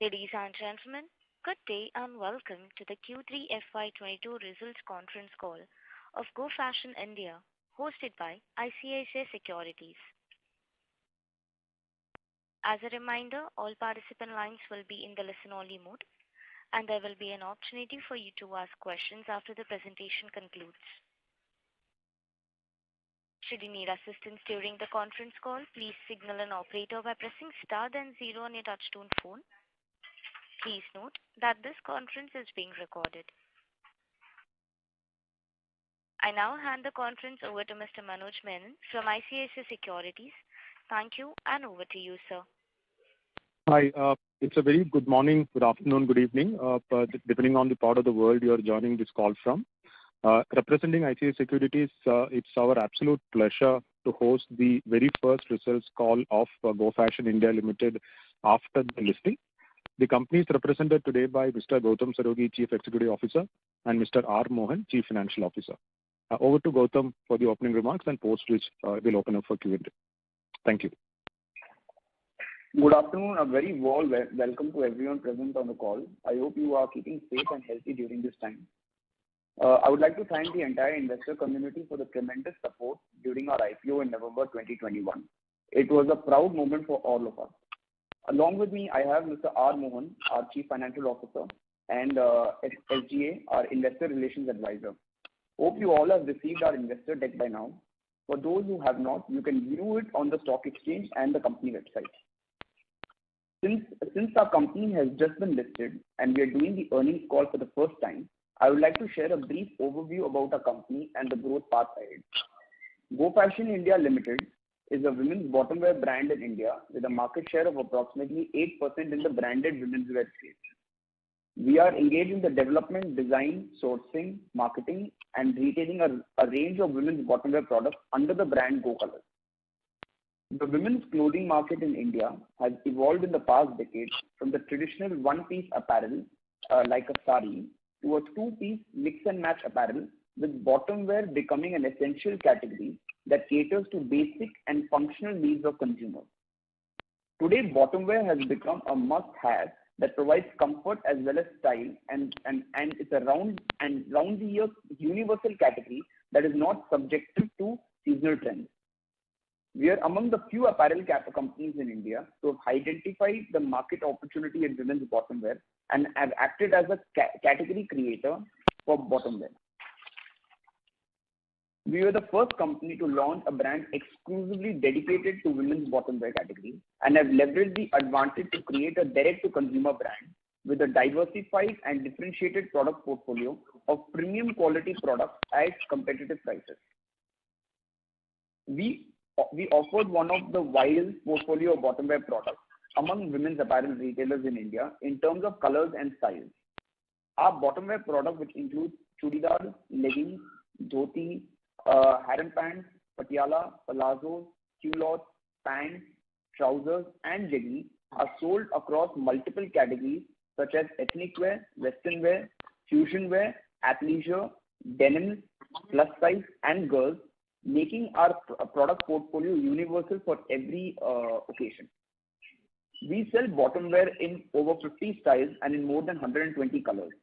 Ladies and gentlemen, good day and welcome to the Q3FY22 results conference call of Go Fashion India, hosted by ICICI Securities. As a reminder, all participant lines will be in the listen-only mode, and there will be an opportunity for you to ask questions after the presentation concludes. Should you need assistance during the conference call, please signal an operator by pressing star then 0 on your touchtone phone. Please note that this conference is being recorded. I now hand the conference over to Mr. Manoj Menon from ICICI Securities. Thank you, and over to you, sir. Hi, it's a very good morning, good afternoon, good evening, depending on the part of the world you are joining this call from. Representing ICICI Securities, it's our absolute pleasure to host the very first results call of Go Fashion India Limited after the listing. The company is represented today by Mr. Gautam Sarogi, Chief Executive Officer, and Mr. R. Mohan, Chief Financial Officer. Over to Gautam for the opening remarks, and post which we'll open up for Q&A. Thank you. Good afternoon. A very warm welcome to everyone present on the call. I hope you are keeping safe and healthy during this time. I would like to thank the entire investor community for the tremendous support during our IPO in November 2021. It was a proud moment for all of us. Along with me, I have Mr. R. Mohan, our Chief Financial Officer, and SGA, our Investor Relations Advisor. Hope you all have received our investor deck by now. For those who have not, you can view it on the stock exchange and the company website. Since our company has just been listed and we are doing the earnings call for the first time, I would like to share a brief overview about our company and the growth path ahead. Go Fashion India Limited is a women's bottom wear brand in India with a market share of approximately 8% in the branded women's wear space. We are engaged in the development, design, sourcing, marketing, and retailing a range of women's bottom wear products under the brand Go Colors. The women's clothing market in India has evolved in the past decade from the traditional one-piece apparel like a sari to a two-piece mix and match apparel, with bottom wear becoming an essential category that caters to basic and functional needs of consumers. Today, bottom wear has become a must-have that provides comfort as well as style, and it's a round the year universal category that is not subjected to seasonal trends. We are among the few apparel companies in India to have identified the market opportunity in women's bottom wear and have acted as a category creator for bottom wear. We were the first company to launch a brand exclusively dedicated to women's bottom wear category and have leveraged the advantage to create a direct-to-consumer brand with a diversified and differentiated product portfolio of premium quality products at competitive prices. We offered one of the widest portfolio of bottom wear products among women's apparel retailers in India in terms of colors and styles. Our bottom wear product, which includes chudidar, leggings, dhoti, harem pants, patiala, palazzos, culottes, pants, trousers, and jeggings, are sold across multiple categories such as ethnic wear, western wear, fusion wear, athleisure, denim, plus size, and girls, making our product portfolio universal for every occasion. We sell bottom wear in over 50 styles and in more than 120 colors.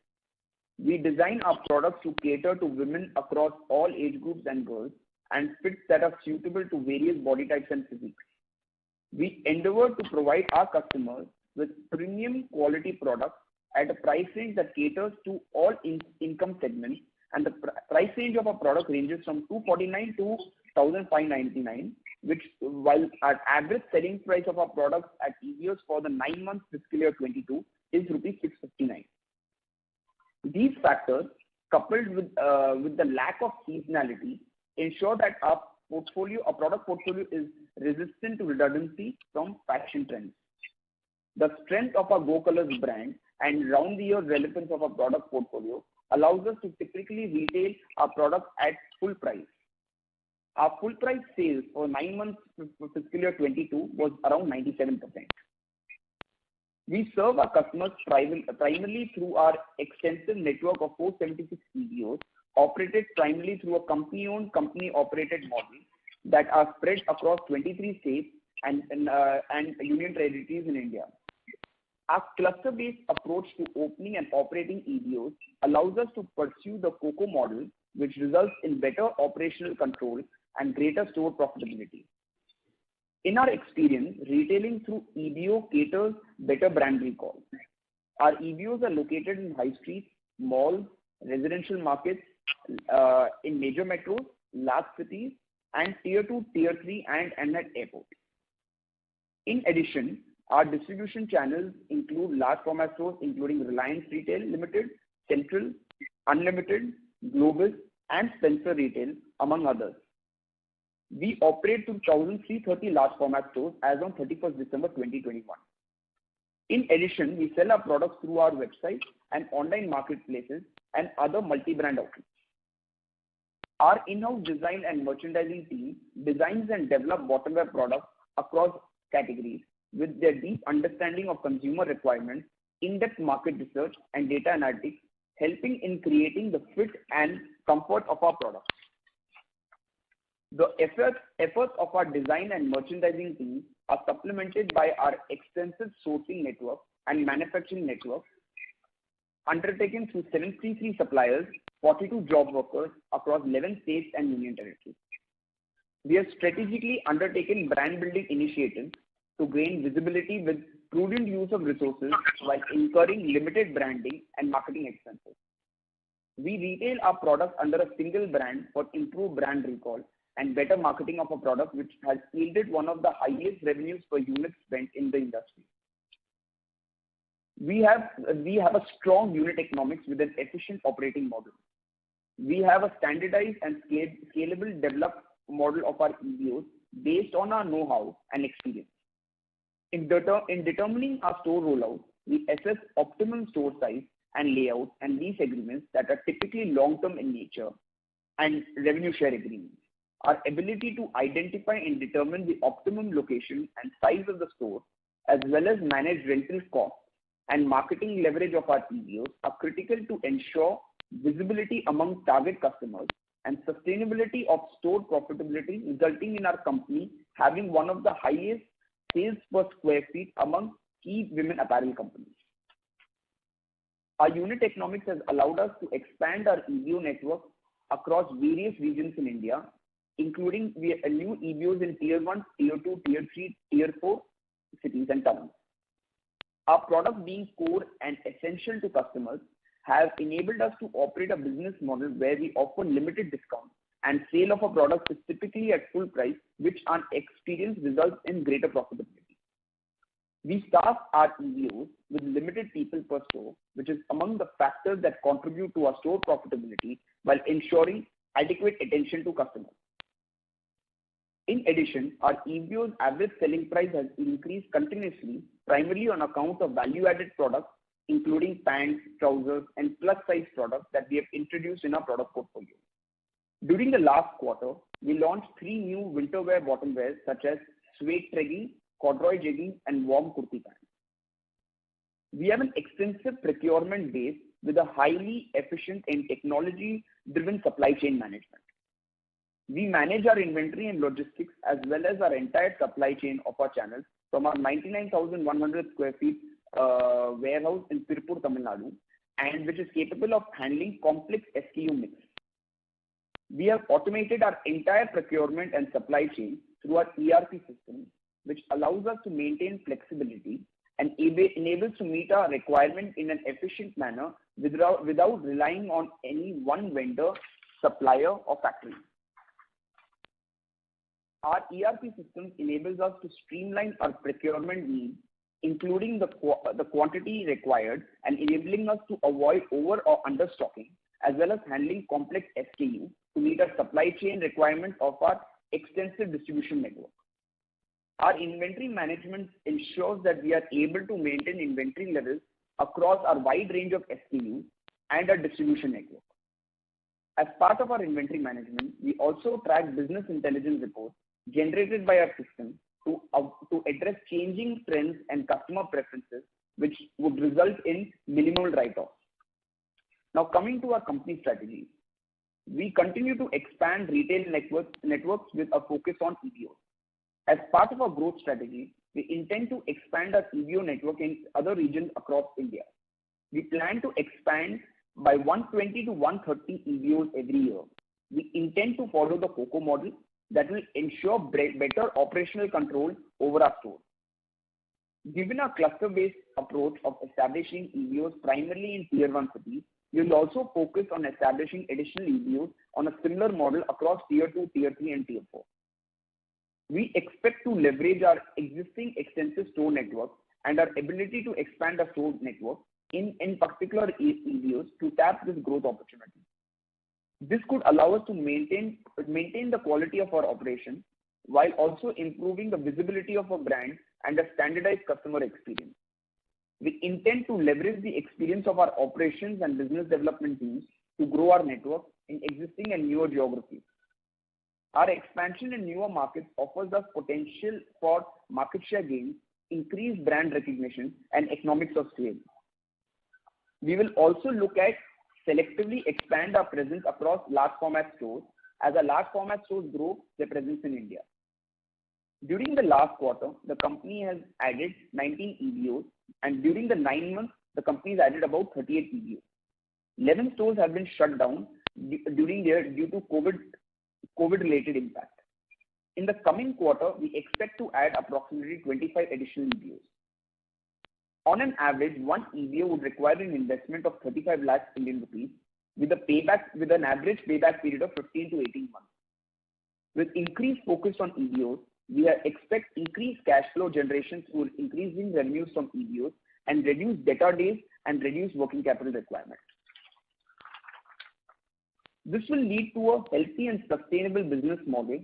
We design our products to cater to women across all age groups and girls and fits that are suitable to various body types and physiques. We endeavor to provide our customers with premium quality products at a price range that caters to all income segments, and the price range of our product ranges from 249 to 1,599, which while our average selling price of our products at EBOs for the 9 months fiscal year 22 is rupees 659. These factors, coupled with the lack of seasonality, ensure that our product portfolio is resistant to redundancy from fashion trends. The strength of our Go Colors brand and round-the-year relevance of our product portfolio allows us to typically retail our products at full price. Our full price sales for 9 months fiscal year 22 was around 97%. We serve our customers primarily through our extensive network of 476 EBOs, operated primarily through a company-owned, company-operated model that are spread across 23 states and union territories in India. Our cluster-based approach to opening and operating EBOs allows us to pursue the COCO model, which results in better operational control and greater store profitability. In our experience, retailing through EBO caters better brand recall. Our EBOs are located in high streets, malls, residential markets, in major metros, large cities, and tier 2, tier 3, and at airports. In addition, our distribution channels include large format stores including Reliance Retail Limited, Central, Unlimited, Globus, and Spencer Retail, among others. We operate 2,330 large format stores as on 31st December 2021. In addition, we sell our products through our website and online marketplaces and other multi-brand outlets. Our in-house design and merchandising team designs and develops bottom wear products across categories with their deep understanding of consumer requirements, in-depth market research, and data analytics, helping in creating the fit and comfort of our products. The efforts of our design and merchandising teams are supplemented by our extensive sourcing network and manufacturing network undertaken through 733 suppliers, 42 job workers across 11 states and union territories. We have strategically undertaken brand building initiatives to gain visibility with prudent use of resources while incurring limited branding and marketing expenses. We retail our products under a single brand for improved brand recall and better marketing of a product, which has yielded one of the highest revenues per unit spent in the industry. We have a strong unit economics with an efficient operating model. We have a standardized and scalable developed model of our EBOs based on our know-how and experience. In determining our store rollout, we assess optimum store size and layout and lease agreements that are typically long-term in nature and revenue share agreements. Our ability to identify and determine the optimum location and size of the store, as well as manage rental costs and marketing leverage of our EBOs, are critical to ensure visibility among target customers and sustainability of store profitability, resulting in our company having one of the highest sales per square feet among key women apparel companies. Our unit economics has allowed us to expand our EBO network across various regions in India, including new EBOs in Tier 1, Tier 2, Tier 3, Tier 4 cities and towns. Our product being core and essential to customers has enabled us to operate a business model where we offer limited discounts and sale of a product is typically at full price, which on experience results in greater profitability. We staff our EBOs with limited people per store, which is among the factors that contribute to our store profitability while ensuring adequate attention to customers. In addition, our EBO's average selling price has increased continuously, primarily on account of value-added products, including pants, trousers, and plus-size products that we have introduced in our product portfolio. During the last quarter, we launched 3 new winter wear bottom wears such as suede trekking, corduroy jeggings, and warm kurti pants. We have an extensive procurement base with a highly efficient and technology-driven supply chain management. We manage our inventory and logistics as well as our entire supply chain of our channels from our 99,100 square feet warehouse in Tirupur, Tamil Nadu, and which is capable of handling complex SKU mix. We have automated our entire procurement and supply chain through our ERP system, which allows us to maintain flexibility and enables to meet our requirement in an efficient manner without relying on any one vendor, supplier, or factory. Our ERP system enables us to streamline our procurement needs, including the quantity required, and enabling us to avoid over or understocking, as well as handling complex SKU to meet our supply chain requirements of our extensive distribution network. Our inventory management ensures that we are able to maintain inventory levels across our wide range of SKUs and our distribution network. As part of our inventory management, we also track business intelligence reports generated by our system to address changing trends and customer preferences, which would result in minimal write-offs. Now, coming to our company strategy, we continue to expand retail networks with a focus on EBOs. As part of our growth strategy, we intend to expand our EBO network in other regions across India. We plan to expand by 120 to 130 EBOs every year. We intend to follow the FOCO model that will ensure better operational control over our stores. Given our cluster-based approach of establishing EBOs primarily in Tier 1 cities, we will also focus on establishing additional EBOs on a similar model across Tier 2, Tier 3, and Tier 4. We expect to leverage our existing extensive store network and our ability to expand our store network in particular EBOs to tap this growth opportunity. This could allow us to maintain the quality of our operation while also improving the visibility of our brand and a standardized customer experience. We intend to leverage the experience of our operations and business development teams to grow our network in existing and newer geographies. Our expansion in newer markets offers us potential for market share gains, increased brand recognition, and economics of scale. We will also look at selectively expand our presence across large format stores as our large format stores grow their presence in India. During the last quarter, the company has added 19 EBOs, and during the 9 months, the company has added about 38 EBOs. 11 stores have been shut down during the year due to COVID-related impact. In the coming quarter, we expect to add approximately 25 additional EBOs. On an average, one EBO would require an investment of 35 lakhs Indian rupees with an average payback period of 15 to 18 months. With increased focus on EBOs, we expect increased cash flow generation through increasing revenues from EBOs and reduced debtor days and reduced working capital requirements. This will lead to a healthy and sustainable business model,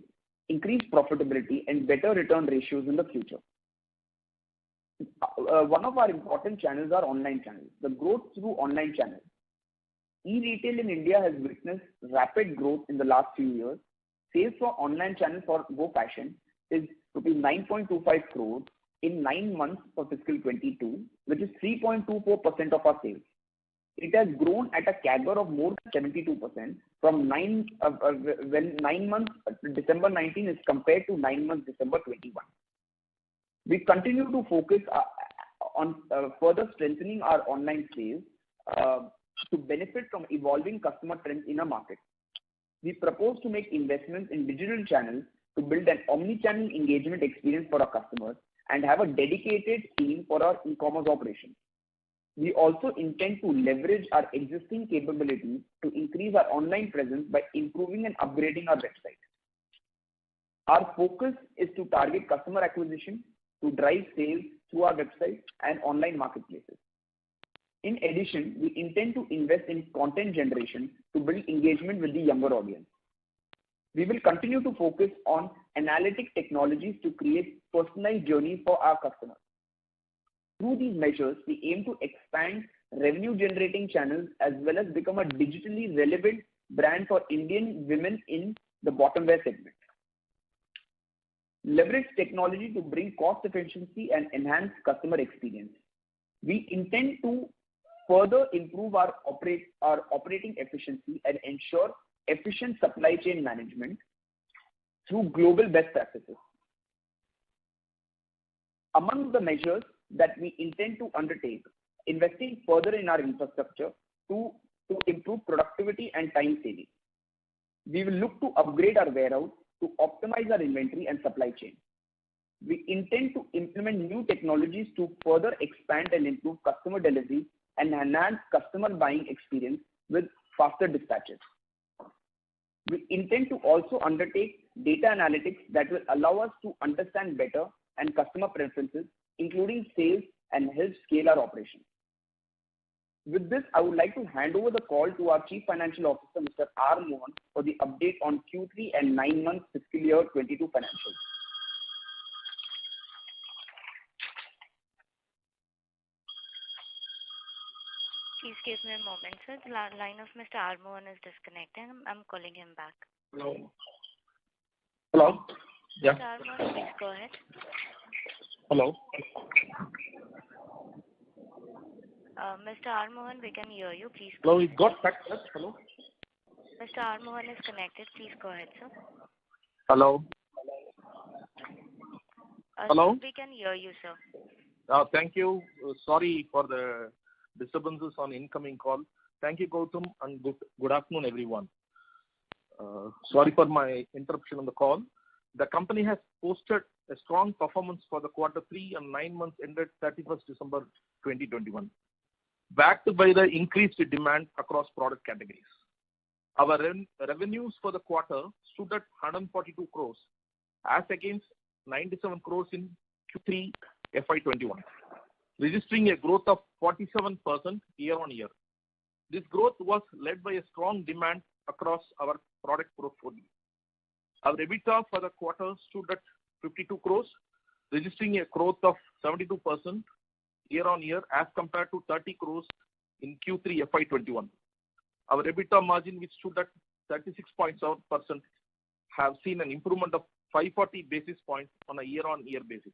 increased profitability, and better return ratios in the future. One of our important channels are online channels. The growth through online channels. E-retail in India has witnessed rapid growth in the last few years. Sales for online channels for Go Fashion is rupees 9.25 crores in 9 months for fiscal 22, which is 3.24% of our sales. It has grown at a CAGR of more than 72% from 9 months December 19 is compared to 9 months December 21. We continue to focus on further strengthening our online sales to benefit from evolving customer trends in our market. We propose to make investments in digital channels to build an omni-channel engagement experience for our customers and have a dedicated team for our e-commerce operations. We also intend to leverage our existing capabilities to increase our online presence by improving and upgrading our website. Our focus is to target customer acquisition to drive sales through our website and online marketplaces. In addition, we intend to invest in content generation to build engagement with the younger audience. We will continue to focus on analytic technologies to create personalized journeys for our customers. Through these measures, we aim to expand revenue generating channels as well as become a digitally relevant brand for Indian women in the bottom wear segment. Leverage technology to bring cost efficiency and enhance customer experience. We intend to further improve our operating efficiency and ensure efficient supply chain management through global best practices. Among the measures that we intend to undertake, investing further in our infrastructure to improve productivity and time saving. We will look to upgrade our warehouse to optimize our inventory and supply chain. We intend to implement new technologies to further expand and improve customer delivery and enhance customer buying experience with faster dispatches. We intend to also undertake data analytics that will allow us to understand better and customer preferences, including sales, and help scale our operations. With this, I would like to hand over the call to our Chief Financial Officer, Mr. R. Mohan, for the update on Q3 and 9 months fiscal year 22 financials. Please give me a moment, sir. The line of Mr. R. Mohan is disconnected. I'm calling him back. Hello. Hello. Yeah. Mr. R. Mohan, please go ahead. Hello. Mr. R. Mohan, we can hear you. Please. Hello. It got cut. Hello. Mr. R. Mohan is connected. Please go ahead, sir. Hello. Hello? We can hear you, sir. Thank you. Sorry for the disturbances on incoming call. Thank you, Gautam, and good afternoon, everyone. Sorry for my interruption on the call. The company has posted a strong performance for the quarter 3 and 9 months ended 31st December 2021, backed by the increased demand across product categories. Our revenues for the quarter stood at 142 crores as against 97 crores in Q3 FY21, registering a growth of 47% year-on-year. This growth was led by a strong demand across our product portfolio. Our EBITDA for the quarter stood at 52 crores, registering a growth of 72% year-on-year as compared to 30 crores in Q3 FY21. Our EBITDA margin, which stood at 36.7%, have seen an improvement of 540 basis points on a year-on-year basis.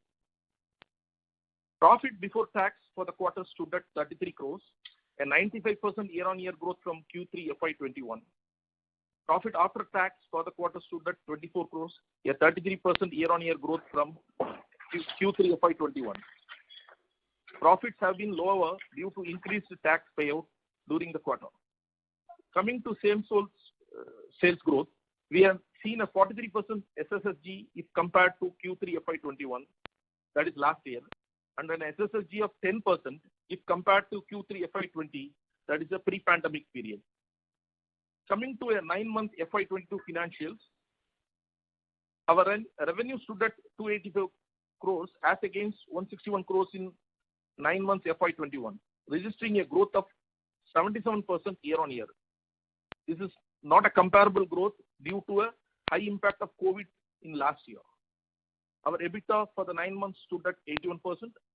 Profit before tax for the quarter stood at 33 crores, a 95% year-on-year growth from Q3 FY21. Profit after tax for the quarter stood at 24 crores, a 33% year-on-year growth from Q3 FY21. Profits have been lower due to increased tax payout during the quarter. Coming to same-store sales growth, we have seen a 43% SSSG if compared to Q3 FY21, that is last year, and an SSSG of 10% if compared to Q3 FY20, that is a pre-pandemic period. Coming to a 9-month FY22 financials, our revenue stood at 284 crores as against 161 crores in 9 months FY21, registering a growth of 77% year-on-year. This is not a comparable growth due to a high impact of COVID in last year. Our EBITDA for the 9 months stood at 81%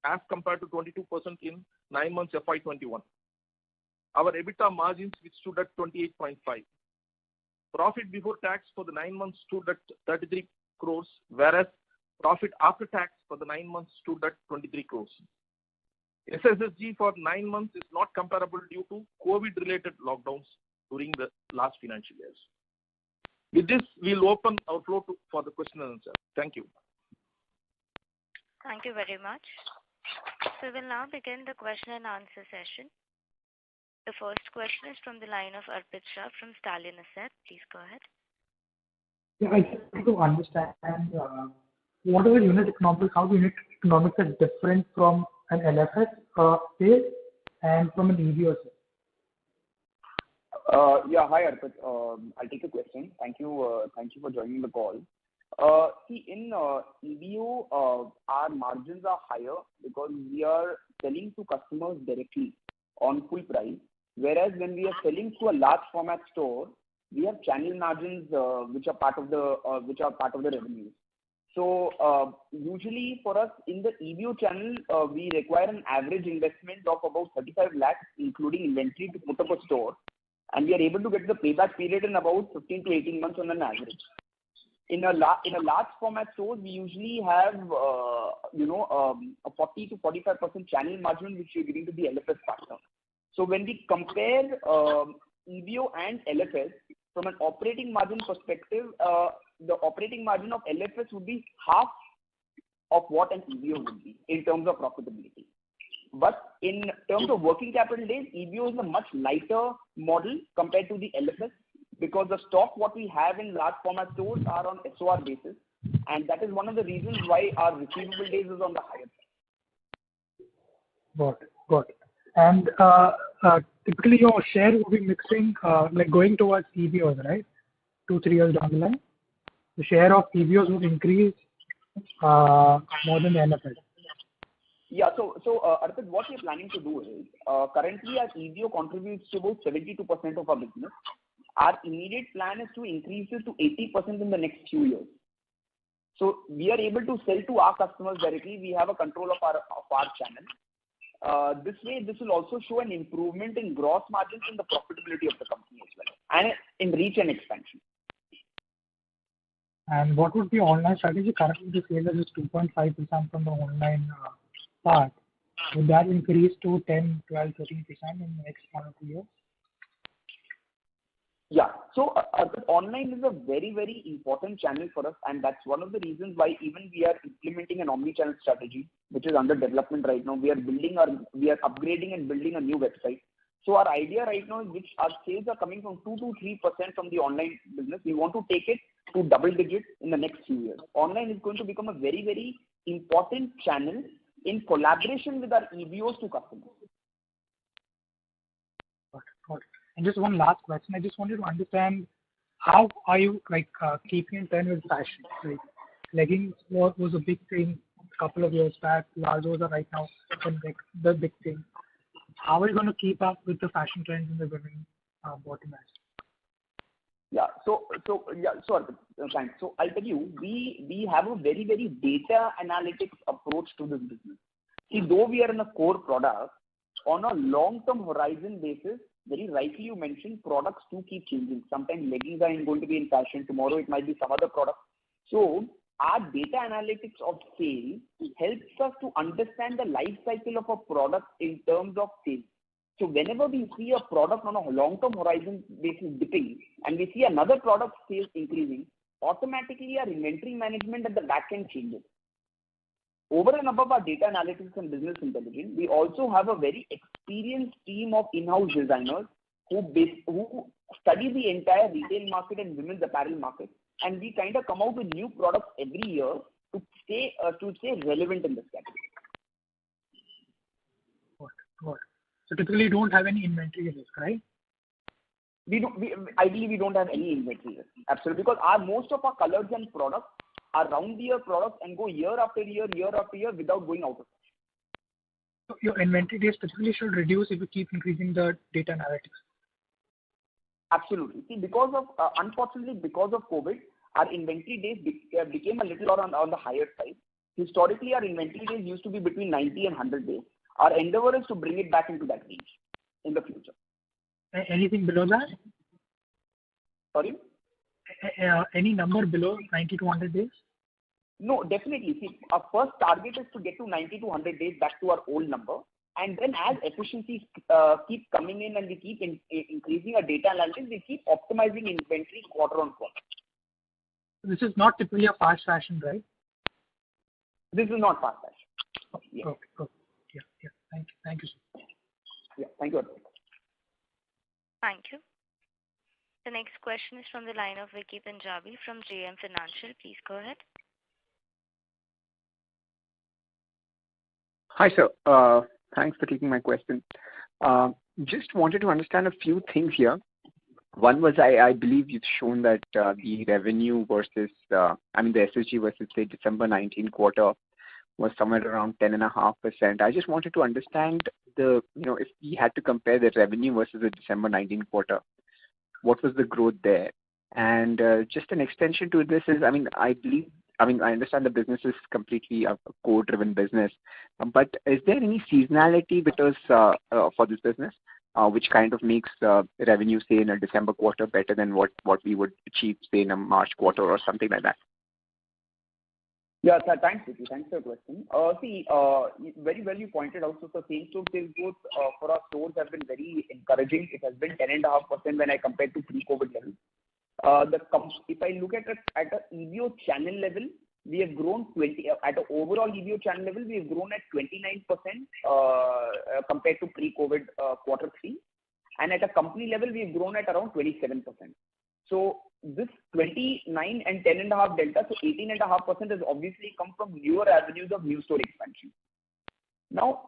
as compared to 22% in 9 months FY21. Our EBITDA margins, which stood at 28.5. Profit before tax for the 9 months stood at 33 crores, whereas profit after tax for the 9 months stood at 23 crores. SSSG for 9 months is not comparable due to COVID-related lockdowns during the last financial years. With this, we'll open our floor for the question and answer. Thank you. Thank you very much. So we'll now begin the question and answer session. The first question is from the line of Arpit Shah from Stallion Asset. Please go ahead. Yeah, I just want to understand what are the unit economics, how the unit economics are different from an LFS sale and from an EBO sale. Yeah, hi Arpit. I'll take a question. Thank you for joining the call. See, in EBO, our margins are higher because we are selling to customers directly on full price, whereas when we are selling to a large format store, we have channel margins which are part of the revenues. So usually for us in the EBO channel, we require an average investment of about 35 lakhs, including inventory, to put up a store, and we are able to get the payback period in about 15 to 18 months on an average. In a large format store, we usually have a 40 to 45% channel margin which you're giving to the LFS partner. So when we compare EBO and LFS from an operating margin perspective, the operating margin of LFS would be half of what an EBO would be in terms of profitability. But in terms of working capital days, EBO is a much lighter model compared to the LFS because the stock what we have in large format stores are on SOR basis, and that is one of the reasons why our receivable days is on the higher side. Got it. And typically your share will be mixing, like going towards EBOs, right? 2-3 years down the line, the share of EBOs would increase more than the LFS. Yeah, so Arpit, what we are planning to do is, currently our EBO contributes to about 72% of our business. Our immediate plan is to increase it to 80% in the next few years. So we are able to sell to our customers directly. We have a control of our channel. This way, this will also show an improvement in gross margins and the profitability of the company as well, and in reach and expansion. And what would be online strategy? Currently, the sales is 2.5% from the online part. Would that increase to 10, 12, 13% in the next 1 or 2 years? Yeah. So online is a very, very important channel for us, and that's one of the reasons why even we are implementing an omni-channel strategy, which is under development right now. We are upgrading and building a new website. So our idea right now is which our sales are coming from 2 to 3% from the online business. We want to take it to double digits in the next few years. Online is going to become a very, very important channel in collaboration with our EBOs to customers. Got it. And just one last question. I just wanted to understand how are you keeping in trend with fashion? Like leggings was a big thing a couple of years back. Plazos are right now the big thing. How are you going to keep up with the fashion trends in the women bottom wear? Yeah. Thanks. So I'll tell you, we have a very, very data analytics approach to this business. See, though we are in a core product, on a long-term horizon basis, very rightly you mentioned, products do keep changing. Sometimes leggings are going to be in fashion. Tomorrow it might be some other product. So our data analytics of sales helps us to understand the life cycle of a product in terms of sales. So whenever we see a product on a long-term horizon basis dipping and we see another product sales increasing, automatically our inventory management at the back end changes. Over and above our data analytics and business intelligence, we also have a very experienced team of in-house designers who study the entire retail market and women's apparel market, and we kind of come out with new products every year to stay relevant in this category. Got it. So typically you don't have any inventory risk, right? Ideally we don't have any inventory risk. Absolutely, because most of our colors and products are round the year products and go year after year without going out of fashion. So your inventory days typically should reduce if you keep increasing the data analytics. Absolutely. See, unfortunately because of COVID, our inventory days became a little on the higher side. Historically, our inventory days used to be between 90 and 100 days. Our endeavor is to bring it back into that range in the future. Anything below that? Sorry? Any number below 90 to 100 days? No, definitely. See, our first target is to get to 90 to 100 days back to our old number. And then as efficiencies keep coming in and we keep increasing our data analytics, we keep optimizing inventory quarter on quarter. This is not typically a fast fashion, right? This is not fast fashion. Yes. Okay. Yeah. Thank you, sir. Yeah, thank you. Thank you. The next question is from the line of Vicky Punjabi from JM Financial. Please go ahead. Hi, sir. Thanks for taking my question. Just wanted to understand a few things here. One was I believe you've shown that the revenue versus, the SSG versus say December 19 quarter was somewhere around 10.5%. I just wanted to understand if we had to compare the revenue versus the December 19 quarter, what was the growth there? And just an extension to this is, I understand the business is completely a core-driven business, but is there any seasonality because for this business, which kind of makes revenue, say, in a December quarter better than what we would achieve, say, in a March quarter or something like that? Yeah, sir, thanks, Vicky. Thanks for your question. Very well you pointed out. So the same-store sales growth for our stores has been very encouraging. It has been 10.5% when I compare to pre-COVID levels. If I look at an EBO channel level, we have grown 20. At an overall EBO channel level, we have grown at 29% compared to pre-COVID quarter 3, and at a company level, we have grown at around 27%. So this 29 and 10.5 delta, so 18.5% has obviously come from newer avenues of new store expansion. Now,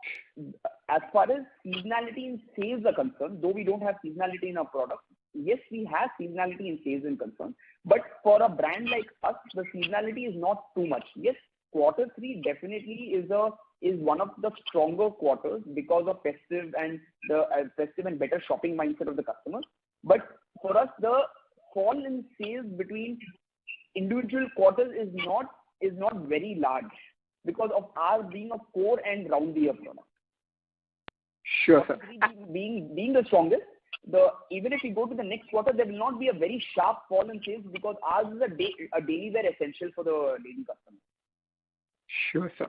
as far as seasonality in sales are concerned, though we don't have seasonality in our product, yes, we have seasonality in sales and concern, but for a brand like us, the seasonality is not too much. Yes, quarter 3 definitely is one of the stronger quarters because of festive and better shopping mindset of the customers. But for us, the fall in sales between individual quarters is not very large because of our being a core and round the year product. Sure, sir. Being the strongest, even if we go to the next quarter, there will not be a very sharp fall in sales because ours is a daily wear essential for the daily customer. Sure, sir.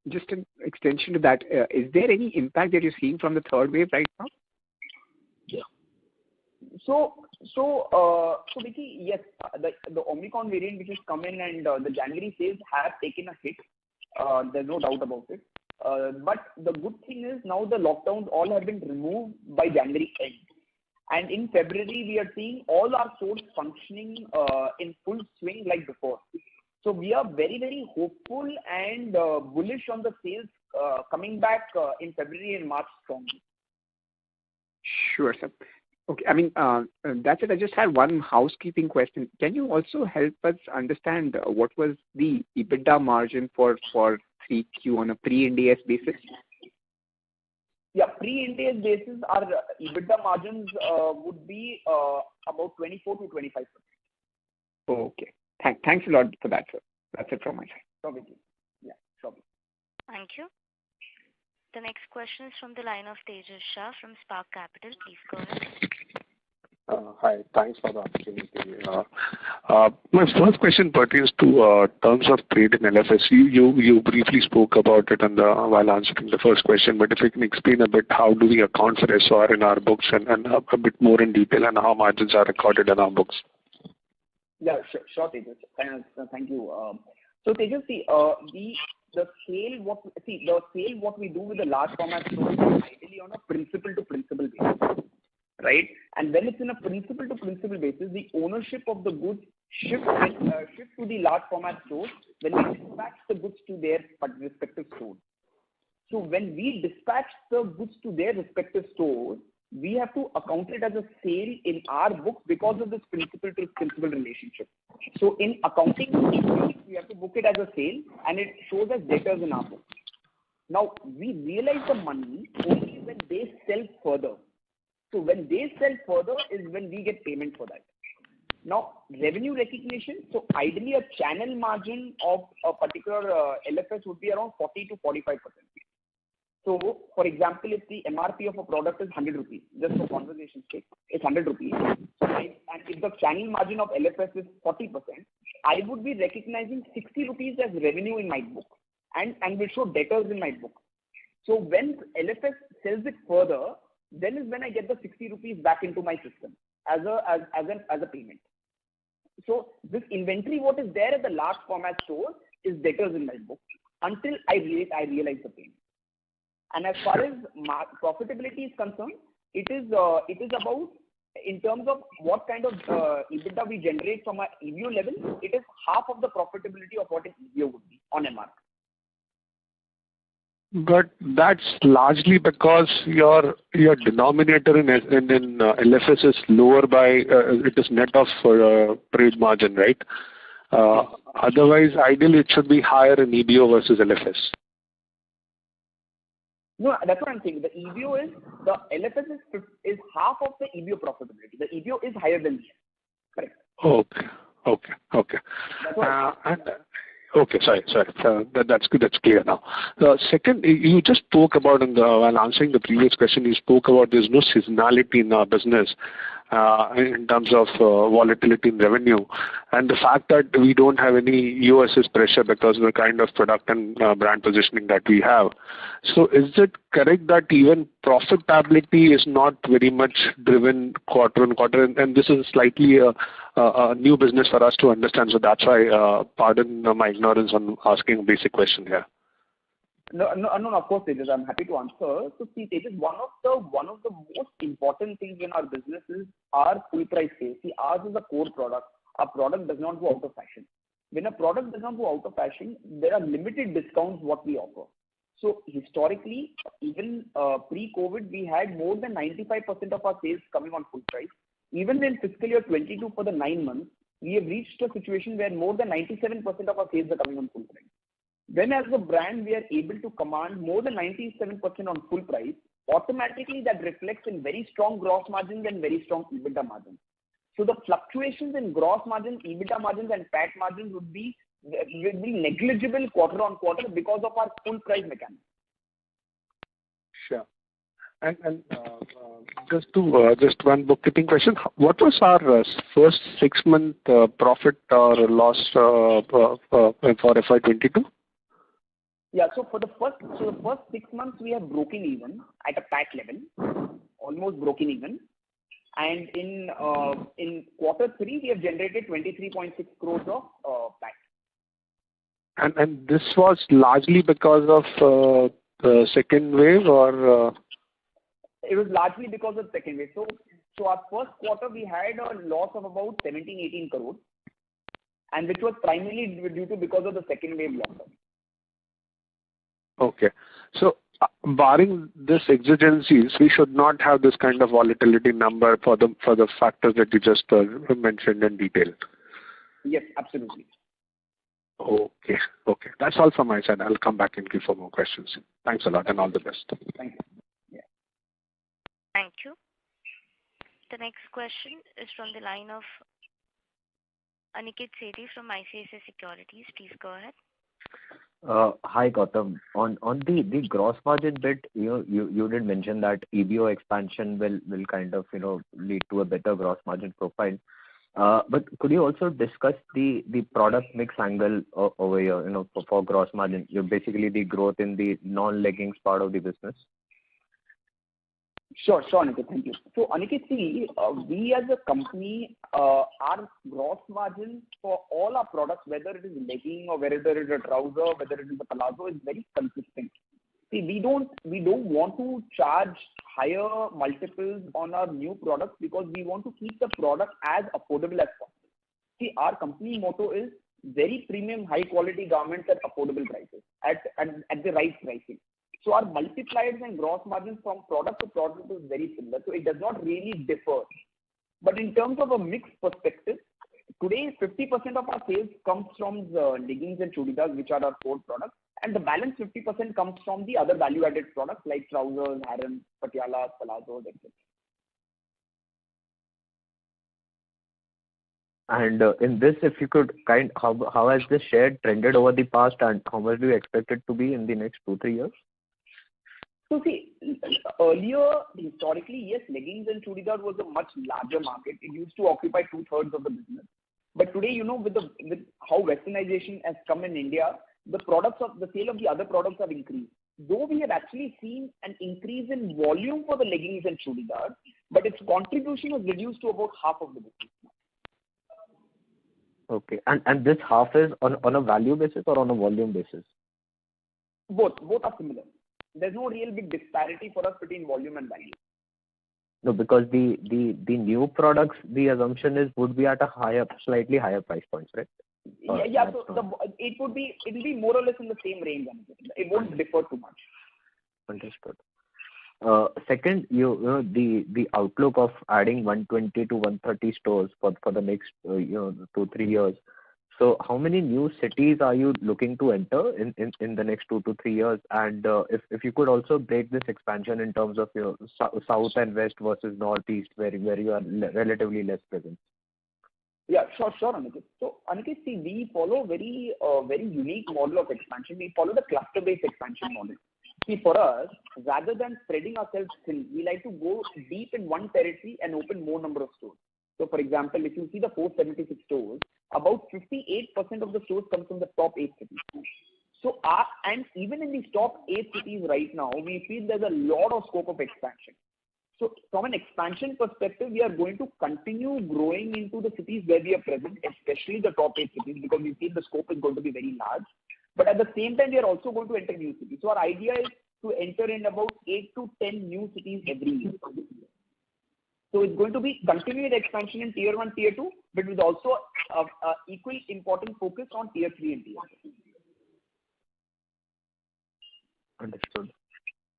Just an extension to that, is there any impact that you're seeing from the third wave right now? Yeah. Vicky, yes, the Omicron variant which has come in and the January sales have taken a hit. There's no doubt about it. But the good thing is now the lockdowns all have been removed by January end. And in February, we are seeing all our stores functioning in full swing like before. So we are very, very hopeful and bullish on the sales coming back in February and March strongly. Sure, sir. Okay, I mean, that's it. I just had one housekeeping question. Can you also help us understand what was the EBITDA margin for 3Q on a pre-Ind AS basis? Yeah, pre-Ind AS basis, our EBITDA margins would be about 24 to 25%. Okay. Thanks a lot for that, sir. That's it from my side. Sure. Yeah, sure. Thank you. The next question is from the line of Tejas Shah from Spark Capital. Please go ahead. Hi, thanks for the opportunity. My first question pertains to terms of trade in LFS. You briefly spoke about it while answering the first question, but if you can explain a bit, how do we account for SOR in our books and a bit more in detail, and how margins are recorded in our books? Yeah, sure, Tejas. Thank you. So Tejas, the sale what we do with the large format stores is ideally on a principal to principal basis, right? And when it's in a principal to principal basis, the ownership of the goods shift to the large format stores when we dispatch the goods to their respective stores. So when we dispatch the goods to their respective stores, we have to account it as a sale in our books because of this principal to principal relationship. So in accounting, we have to book it as a sale and it shows as debtors in our books. Now, we realize the money only when they sell further. So when they sell further is when we get payment for that. Now, revenue recognition, so ideally a channel margin of a particular LFS would be around 40 to 45%. So, for example, if the MRP of a product is 100 rupees, just for conversation's sake, it's 100 rupees. Right? And if the channel margin of LFS is 40%, I would be recognizing 60 rupees as revenue in my book and will show debtors in my book. So when LFS sells it further, then is when I get the 60 rupees back into my system as a payment. So this inventory, what is there at the large format store, is debtors in my book until I realize the payment. And as far as profitability is concerned, it is about, in terms of what kind of EBITDA we generate from our EBO level, it is half of the profitability of what an EBO would be on MRP. But that's largely because your denominator in LFS is lower by it is net of trade margin, right? Otherwise, ideally it should be higher in EBO versus LFS. No, that's what I'm saying. The EBO the LFS is half of the EBO profitability. The EBO is higher than the correct. Okay. That's what okay, sorry. That's good. That's clear now. Second, you just spoke about while answering the previous question, you spoke about there's no seasonality in our business in terms of volatility in revenue, and the fact that we don't have any USS pressure because of the kind of product and brand positioning that we have. So is it correct that even profitability is not very much driven quarter on quarter, and this is slightly a new business for us to understand, so that's why pardon my ignorance on asking a basic question here. No, of course, Tejas, I'm happy to answer. So see, Tejas, one of the most important things in our business is our full price sales. See, ours is a core product. Our product does not go out of fashion. When a product does not go out of fashion, there are limited discounts what we offer. So historically, even pre-COVID, we had more than 95% of our sales coming on full price. Even in fiscal year 22 for the 9 months, we have reached a situation where more than 97% of our sales are coming on full price. When as a brand we are able to command more than 97% on full price, automatically that reflects in very strong gross margins and very strong EBITDA margins. So the fluctuations in gross margins, EBITDA margins and PAT margins would be negligible quarter on quarter because of our full price mechanism. Sure. And just one bookkeeping question. What was our first 6-month profit or loss for FY22? Yeah, so for the first 6 months we have broken even at a PAT level, almost broken even. And in quarter 3, we have generated 23.6 crores of PAT. And this was largely because of the second wave, or? It was largely because of second wave. So our first quarter, we had a loss of about 17-18 crores, and which was primarily due to because of the second wave lockdown. Okay. So, barring this exigencies, we should not have this kind of volatility number for the factors that you just mentioned in detail. Yes, absolutely. Okay. That's all from my side. I'll come back and give for more questions. Thanks a lot and all the best. Thank you. Yeah. Thank you. The next question is from the line of Aniket Sethi from ICICI Securities. Please go ahead. Hi, Gautam. On the gross margin bit, you did mention that EBO expansion will kind of lead to a better gross margin profile. But could you also discuss the product mix angle over here, for gross margin? Basically the growth in the non-leggings part of the business. Sure, Aniket. Thank you. So, Aniket, see, we as a company, our gross margin for all our products, whether it is legging or whether it is a trouser, whether it is a palazzo, is very consistent. See, we don't want to charge higher multiples on our new products because we want to keep the product as affordable as possible. See, our company motto is very premium, high quality garments at affordable prices, at the right pricing. So our multipliers and gross margins from product to product is very similar. So it does not really differ. But in terms of a mix perspective, today 50% of our sales comes from the leggings and churidars, which are our core products, and the balance 50% comes from the other value-added products like trousers, harem, patialas, palazzos, etc. And in this, if you could how has this share trended over the past, and how much do you expect it to be in the next 2-3 years? So see, earlier, historically, yes, leggings and churidar was a much larger market. It used to occupy 2/3 of the business. But today, with how westernization has come in India, the sale of the other products have increased. Though we have actually seen an increase in volume for the leggings and churidar, but its contribution has reduced to about half of the business. Okay, and this half is on a value basis or on a volume basis? Both are similar. There's no real big disparity for us between volume and value. No, because the new products, the assumption would be at a slightly higher price points, right? Yeah. So it will be more or less in the same range. It won't differ too much. Understood. Second, the outlook of adding 120 to 130 stores for the next 2-3 years. So how many new cities are you looking to enter in the next 2 to 3 years? And if you could also break this expansion in terms of your south and west versus northeast, where you are relatively less present. Yeah, sure, Aniket. So, Aniket, see, we follow very unique model of expansion. We follow the cluster-based expansion model. See, for us, rather than spreading ourselves thin, we like to go deep in one territory and open more number of stores. So, for example, if you see the 476 stores, about 58% of the stores come from the top 8 cities. So, and even in these top 8 cities right now, we feel there's a lot of scope of expansion. So, from an expansion perspective, we are going to continue growing into the cities where we are present, especially the top 8 cities, because we feel the scope is going to be very large. But at the same time, we are also going to enter new cities. So, our idea is to enter in about 8 to 10 new cities every year. So it's going to be continued expansion in tier 1, tier 2, but with also equally important focus on tier 3 and tier 4. Understood.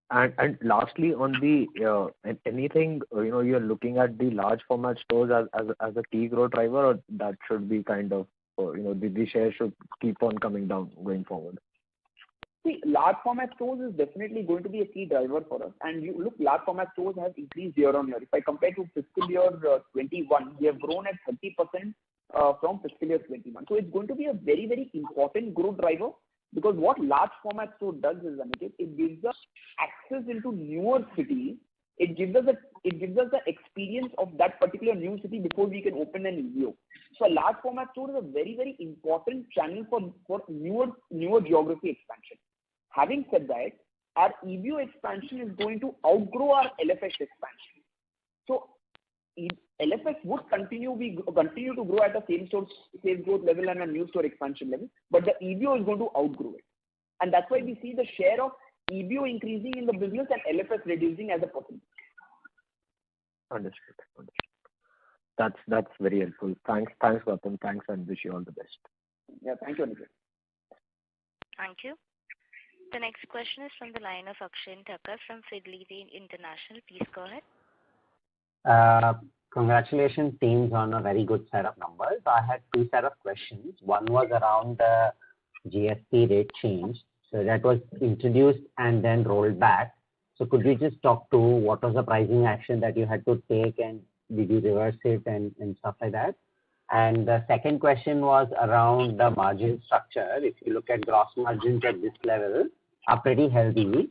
And lastly, on the anything you're looking at the large format stores as a key growth driver, or that should be kind of the share should keep on coming down going forward. See, large format stores is definitely going to be a key driver for us. And you look, large format stores have increased year on year. If I compare to fiscal year 21, we have grown at 30% from fiscal year 21. So it's going to be a very, very important growth driver, because what large format store does is, Aniket, it gives us access into newer cities. It gives us the experience of that particular new city before we can open an EBO. So a large format store is a very, very important channel for newer geography expansion. Having said that, our EBO expansion is going to outgrow our LFS expansion. So LFS would continue to grow at the same store sales growth level and a new store expansion level, but the EBO is going to outgrow it. And that's why we see the share of EBO increasing in the business and LFS reducing as a percentage. Understood. That's very helpful. Thanks, Gautam. Thanks, and wish you all the best. Yeah, thank you, Aniket. Thank you. The next question is from the line of Akshay Thakkar from Fidelity International. Please go ahead. Congratulations, teams, on a very good set of numbers. I had two set of questions. One was around the GST rate change. So that was introduced and then rolled back. So could you just talk to what was the pricing action that you had to take, and did you reverse it and stuff like that? And the second question was around the margin structure. If you look at gross margins at this level, are pretty healthy.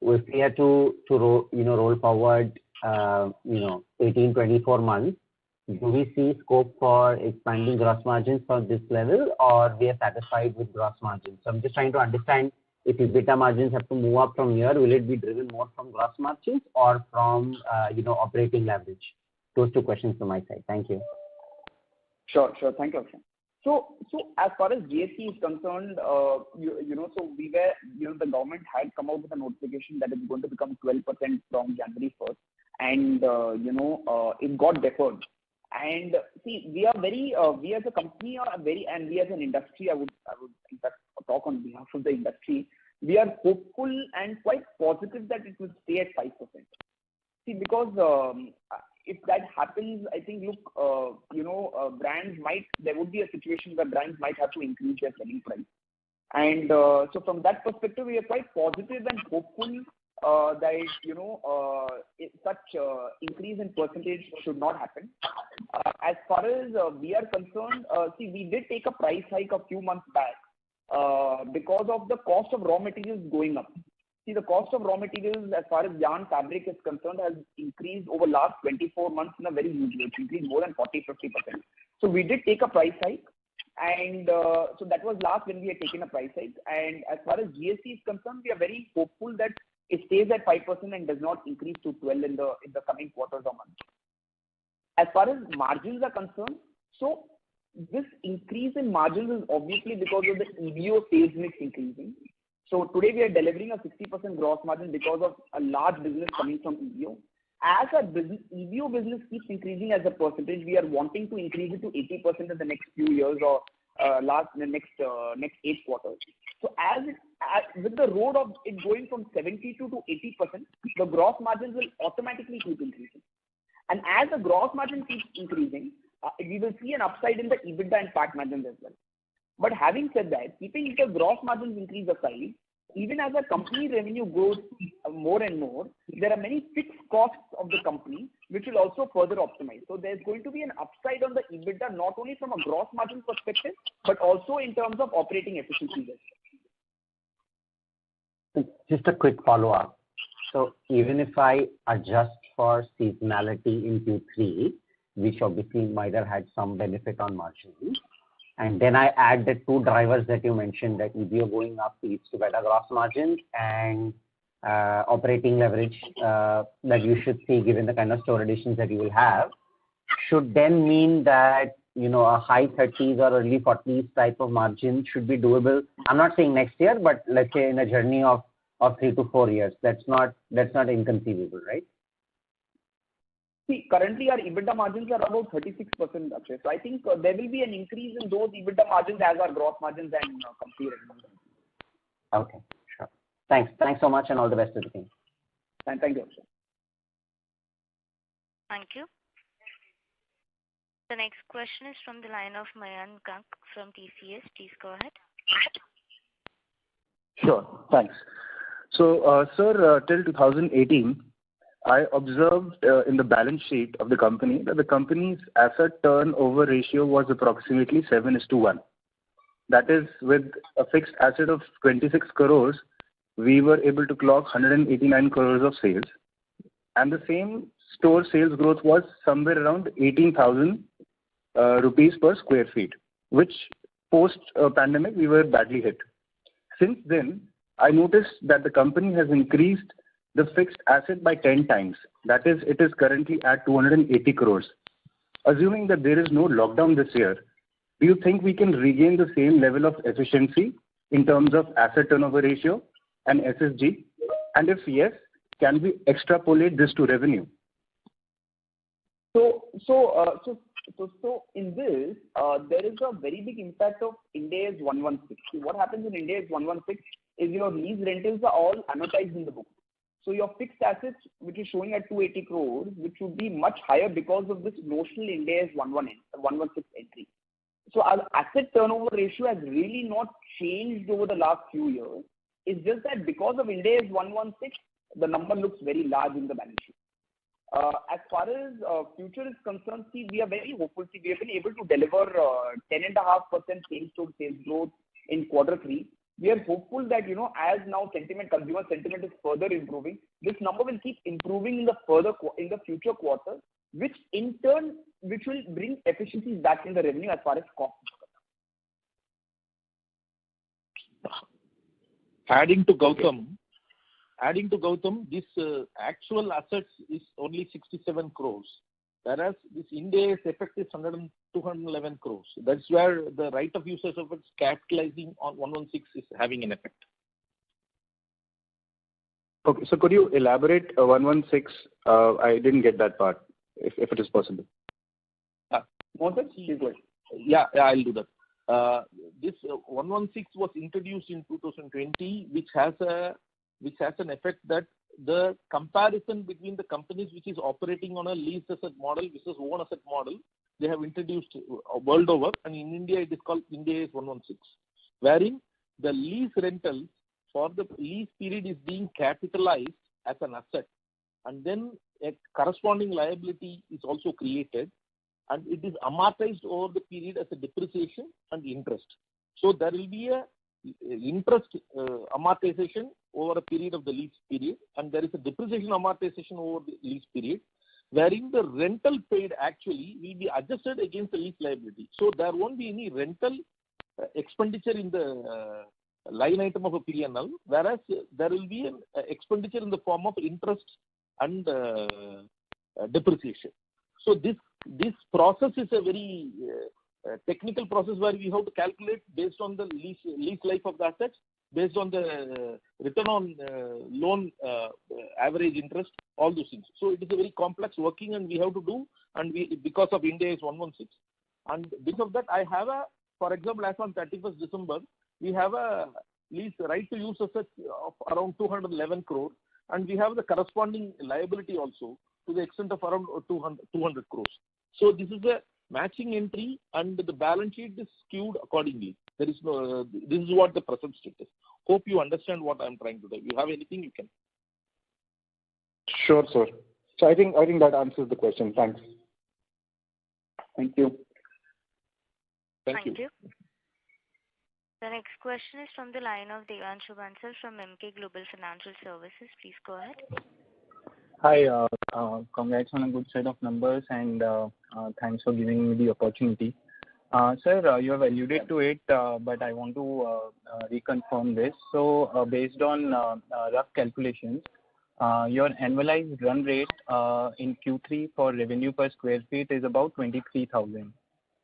If we are to roll forward 18, 24 months, do we see scope for expanding gross margins from this level, or we are satisfied with gross margins? So I'm just trying to understand, if EBITDA margins have to move up from here, will it be driven more from gross margins or from operating leverage? Those two questions from my side. Thank you. Sure. Thank you, Akshay. So as far as GST is concerned, so we were, the government had come out with a notification that it's going to become 12% from January 1st, and it got deferred. And see, we as a company and we as an industry, I would in fact talk on behalf of the industry. We are hopeful and quite positive that it will stay at 5%. See, because if that happens, I think, there would be a situation where brands might have to increase their selling price. And so from that perspective, we are quite positive and hopeful that, such increase in percentage should not happen. As far as we are concerned, we did take a price hike a few months back because of the cost of raw materials going up. See, the cost of raw materials as far as yarn fabric is concerned has increased over last 24 months in a very huge way. It's increased more than 40-50%. So we did take a price hike, and so that was last when we had taken a price hike. And as far as GST is concerned, we are very hopeful that it stays at 5% and does not increase to 12 in the coming quarters or months. As far as margins are concerned, so this increase in margins is obviously because of the EBO sales mix increasing. So today we are delivering a 60% gross margin because of a large business coming from EBO. As our EBO business keeps increasing as a percentage, we are wanting to increase it to 80% in the next few years or next 8 quarters. So with the road of it going from 72 to 80%, the gross margins will automatically keep increasing. And as the gross margin keeps increasing, we will see an upside in the EBITDA and PAT margins as well. But having said that, keeping the gross margins increase aside, even as our company revenue grows more and more, there are many fixed costs of the company which will also further optimize. So there's going to be an upside on the EBITDA, not only from a gross margin perspective, but also in terms of operating efficiencies. Just a quick follow-up. So even if I adjust for seasonality in Q3, which obviously might have had some benefit on margins, and then I add the two drivers that you mentioned, that EBO going up leads to better gross margins and operating leverage that you should see given the kind of store additions that you will have, should then mean that a high 30s or early 40s type of margin should be doable. I'm not saying next year, but let's say in a journey of 3 to 4 years. That's not inconceivable, right? See, currently our EBITDA margins are about 36%, Akshay. So I think there will be an increase in those EBITDA margins as our gross margins and company revenue. Okay, sure. Thanks so much, and all the best to the team. Thank you, Akshay. Thank you. The next question is from the line of Mayank Gank from TCS. Please go ahead. Sure, thanks. So, sir, till 2018, I observed in the balance sheet of the company that the company's asset turnover ratio was approximately 7:1. That is, with a fixed asset of 26 crores, we were able to clock 189 crores of sales. And the same store sales growth was somewhere around 18,000 rupees per square feet, which post-pandemic we were badly hit. Since then, I noticed that the company has increased the fixed asset by 10 times. That is, it is currently at 280 crores. Assuming that there is no lockdown this year, do you think we can regain the same level of efficiency in terms of asset turnover ratio and SSG? And if yes, can we extrapolate this to revenue? So in this, there is a very big impact of Ind AS 116. See, what happens in Ind AS 116 is your lease rentals are all amortized in the book. So your fixed assets, which is showing at 280 crores, which would be much higher because of this notional Ind AS 116 entry. So our asset turnover ratio has really not changed over the last few years. It's just that because of Ind AS 116, the number looks very large in the balance sheet. As far as future is concerned, see, we are very hopeful. See, we have been able to deliver 10.5% same-store sales growth in Q3. We are hopeful that, as now consumer sentiment is further improving, this number will keep improving in the future quarters, which in turn, will bring efficiencies back in the revenue as far as cost is concerned. Adding to Gautam, this actual assets is only 67 crores, whereas this Ind AS effect is 211 crores. That's where the right of use of its capitalizing on 116 is having an effect. Okay, so could you elaborate 116? I didn't get that part, if it is possible. Mohit, please go ahead. Yeah, I'll do that. This 116 was introduced in 2020, which has an effect that the comparison between the companies which is operating on a lease asset model versus own asset model, they have introduced world over, and in India it is called Ind AS 116, wherein the lease rentals for the lease period is being capitalized as an asset, and then a corresponding liability is also created, and it is amortized over the period as a depreciation and interest. So there will be a interest amortization over a period of the lease period, and there is a depreciation amortization over the lease period, wherein the rental paid actually will be adjusted against the lease liability. So there won't be any rental expenditure in the line item of a P&L, whereas there will be an expenditure in the form of interest and depreciation. So this process is a very technical process where we have to calculate based on the lease life of the assets, based on the return on loan average interest, all those things. So it is a very complex working, and we have to do, and because of Ind AS 116. And because of that, I have for example, as on 31st December, we have a lease right to use assets of around 211 crore, and we have the corresponding liability also to the extent of around 200 crores. So this is a matching entry, and the balance sheet is skewed accordingly. This is what the present state is. Hope you understand what I'm trying to do. If you have anything, you can. Sure, sir. So I think that answers the question. Thanks. Thank you. Thank you. The next question is from the line of Devanshu Bansal from Emkay Global Financial Services. Please go ahead. Hi, congrats on a good set of numbers, and thanks for giving me the opportunity. Sir, you have alluded to it, but I want to reconfirm this. So, based on rough calculations, your annualized run rate in Q3 for revenue per square feet is about 23,000.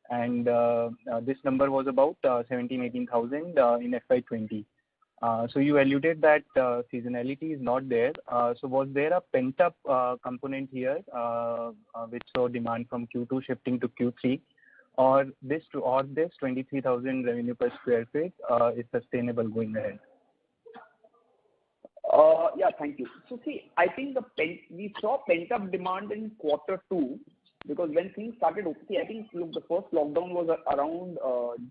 And this number was about 17,000-18,000 in FY20. So you alluded that seasonality is not there. So was there a pent-up component here which saw demand from Q2 shifting to Q3, or this 23,000 revenue per square feet is sustainable going ahead? Yeah, thank you. So see, I think we saw pent-up demand in Q2, because when things started, I think the first lockdown was around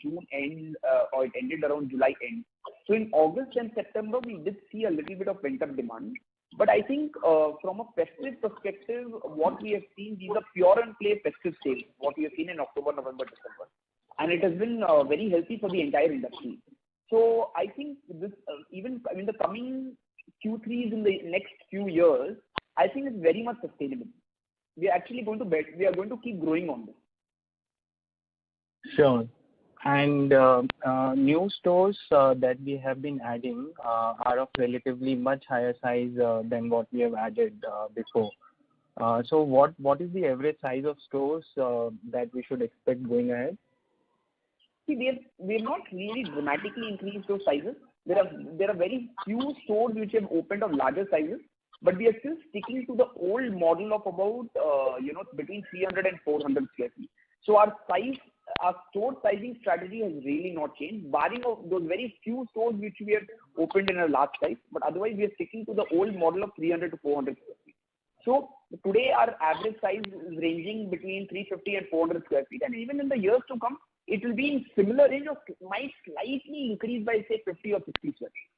June end, or it ended around July end. So in August and September, we did see a little bit of pent-up demand. But I think from a festive perspective, what we have seen, these are pure and play festive sales, what we have seen in October, November, December. And it has been very healthy for the entire industry. So I think this, the coming Q3s in the next few years, I think it's very much sustainable. We are actually going to keep growing on this. Sure. And new stores that we have been adding are of relatively much higher size than what we have added before. So what is the average size of stores that we should expect going ahead? See, we have not really dramatically increased those sizes. There are very few stores which have opened of larger sizes, but we are still sticking to the old model of about between 300 and 400 square feet. So our store sizing strategy has really not changed, barring of those very few stores which we have opened in a large size. But otherwise, we are sticking to the old model of 300 to 400 square feet. So today, our average size is ranging between 350 and 400 square feet, and even in the years to come, it will be in similar range of might slightly increase by say 50 or 60 square feet.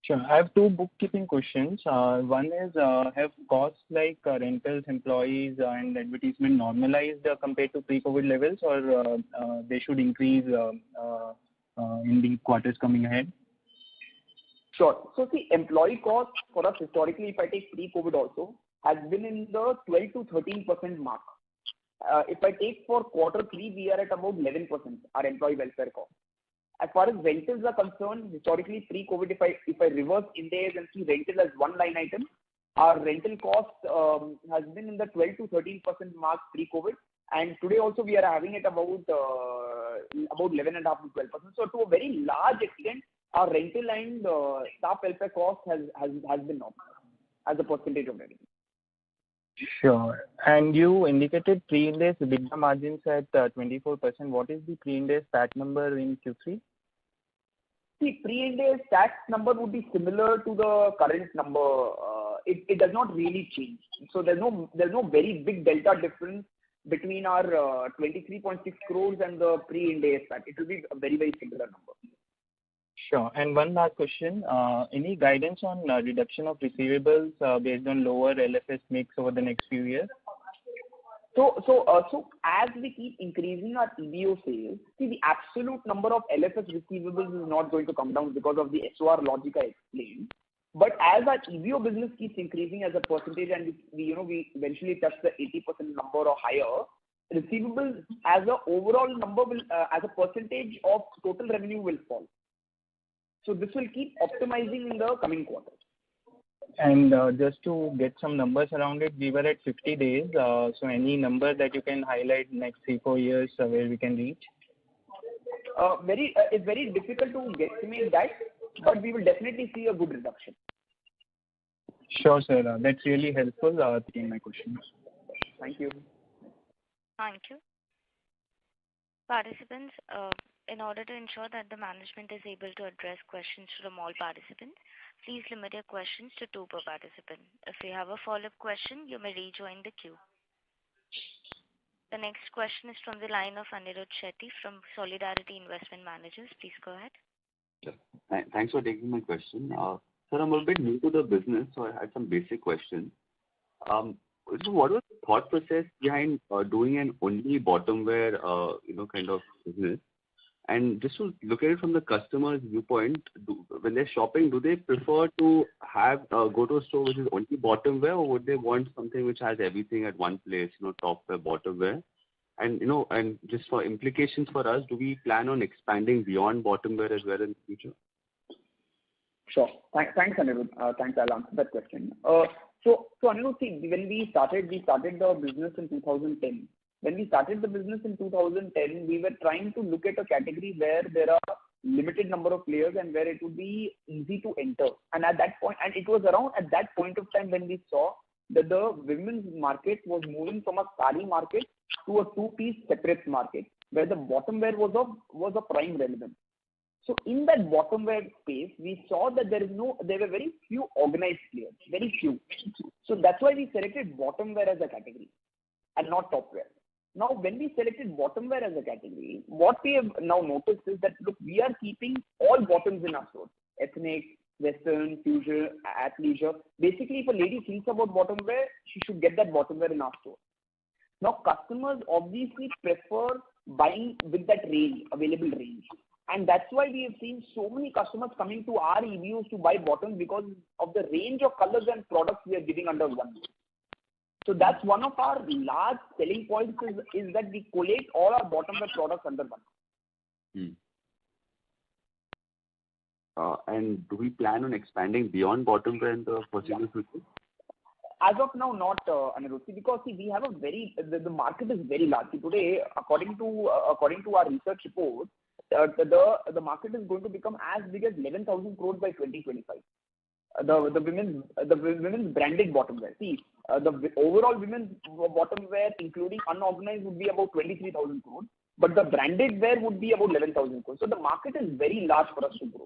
Sure. I have two bookkeeping questions. One is, have costs like rentals, employees, and advertisement normalized compared to pre-COVID levels, or they should increase in the quarters coming ahead? Sure. So see, employee costs for us historically, if I take pre-COVID also, has been in the 12 to 13% mark. If I take for quarter 3, we are at about 11%, our employee welfare cost. As far as rentals are concerned, historically pre-COVID, if I reverse Ind AS and see rental as one line item, our rental cost has been in the 12 to 13% mark pre-COVID, and today also we are having it about 11.5 to 12%. So to a very large extent, our rental and staff welfare cost has been normal as a percentage of revenue. Sure. And you indicated pre-Ind AS EBITDA margins at 24%. What is the pre-Ind AS PAT number in Q3? See, pre-Ind AS tax number would be similar to the current number. It does not really change. So there's no very big delta difference between our 23.6 crores and the pre-Ind AS PAT. It will be a very, very similar number. Sure. And one last question. Any guidance on reduction of receivables based on lower LFS mix over the next few years? So as we keep increasing our EBO sales, see, the absolute number of LFS receivables is not going to come down because of the SOR logic I explained. But as our EBO business keeps increasing as a percentage, and we eventually touch the 80% number or higher, receivables as a overall number will as a percentage of total revenue will fall. So this will keep optimizing in the coming quarters. And just to get some numbers around it, we were at 50 days. So any number that you can highlight next 3-4 years where we can reach? It's very difficult to guesstimate that, but we will definitely see a good reduction. Sure, sir. That's really helpful. Taking my questions. Thank you. Thank you. Participants, in order to ensure that the management is able to address questions from all participants, please limit your questions to 2 per participant. If you have a follow-up question, you may rejoin the queue. The next question is from the line of Anirudh Shetty from Solidarity Investment Managers. Please go ahead. Sure. Thanks for taking my question. Sir, I'm a bit new to the business, so I had some basic questions. So what was the thought process behind doing an only bottom wear, kind of business? And just to look at it from the customer's viewpoint, when they're shopping, do they prefer to have go to a store which is only bottom wear, or would they want something which has everything at one place, top wear, bottom wear? And and just for implications for us, do we plan on expanding beyond bottom wear as well in the future? Sure. Thanks, Anirudh. Thanks, I'll answer that question. So Anirudh, see, when we started the business in 2010. When we started the business in 2010, we were trying to look at a category where there are limited number of players and where it would be easy to enter. And at that point, and it was around at that point of time when we saw that the women's market was moving from a sari market to a two-piece separate market, where the bottom wear was of prime relevance. So in that bottom wear space, we saw that there were very few organized players, very few. So that's why we selected bottom wear as a category and not top wear. Now, when we selected bottom wear as a category, what we have now noticed is that, look, we are keeping all bottoms in our stores. Ethnic, Western, fusion, athleisure. Basically, if a lady thinks about bottom wear, she should get that bottom wear in our store. Now, customers obviously prefer buying with that range, available range. And that's why we have seen so many customers coming to our EBOs to buy bottoms because of the range of colors and products we are giving under one roof. So that's one of our large selling points is that we collate all our bottom wear products under one. And do we plan on expanding beyond bottom wear in the foreseeable future? As of now, not Anirudh, because we have the market is very large. Today, according to our research report, the market is going to become as big as 11,000 crores by 2025. The women's branded bottom wear. The overall women's bottom wear, including unorganized, would be about 23,000 crores, but the branded wear would be about 11,000 crores. So the market is very large for us to grow.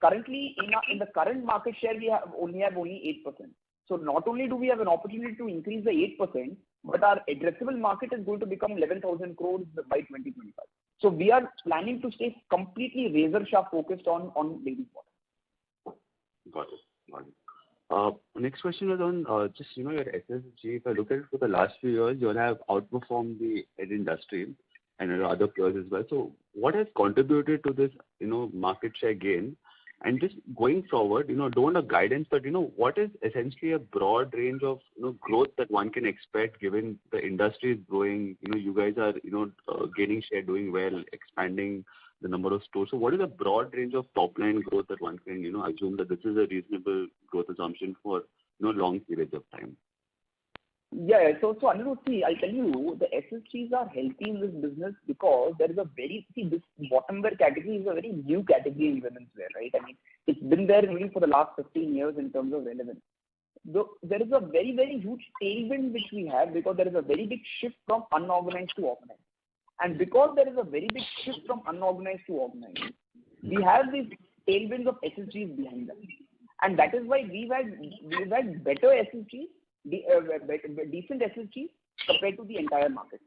Currently, in the current market share, we only have 8%. So not only do we have an opportunity to increase the 8%, but our addressable market is going to become 11,000 crores by 2025. So we are planning to stay completely razor sharp focused on ladies bottom. Got it. Next question is on just your SSG. If I look at it for the last few years, you all have outperformed the industry and other peers as well. So what has contributed to this market share gain? And just going forward, don't want a guidance, but what is essentially a broad range of growth that one can expect given the industry is growing, you guys are gaining share, doing well, expanding the number of stores. So what is a broad range of top line growth that one can assume that this is a reasonable growth assumption for long periods of time? Yeah. So Anirudh, I'll tell you, the SSGs are healthy in this business because there is this bottom wear category is a very new category in women's wear, right? I mean, it's been there only for the last 15 years in terms of relevance. There is a very, very huge tailwind which we have because there is a very big shift from unorganized to organized. And because there is a very big shift from unorganized to organized, we have these tailwinds of SSGs behind us. And that is why we've had better SSGs, decent SSGs compared to the entire market.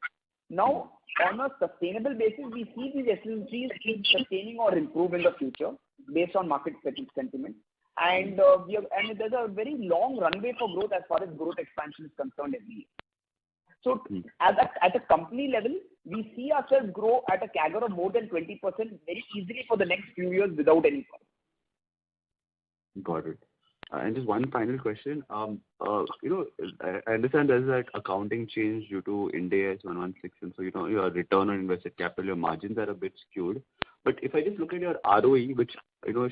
Now, on a sustainable basis, we see these SSGs keep sustaining or improve in the future based on market sentiment. And there's a very long runway for growth as far as growth expansion is concerned every year. So at a company level, we see ourselves grow at a CAGR of more than 20% very easily for the next few years without any problem. Got it. And just one final question. I understand there's like accounting change due to Ind AS 116, and so your return on invested capital, your margins are a bit skewed. But if I just look at your ROE, which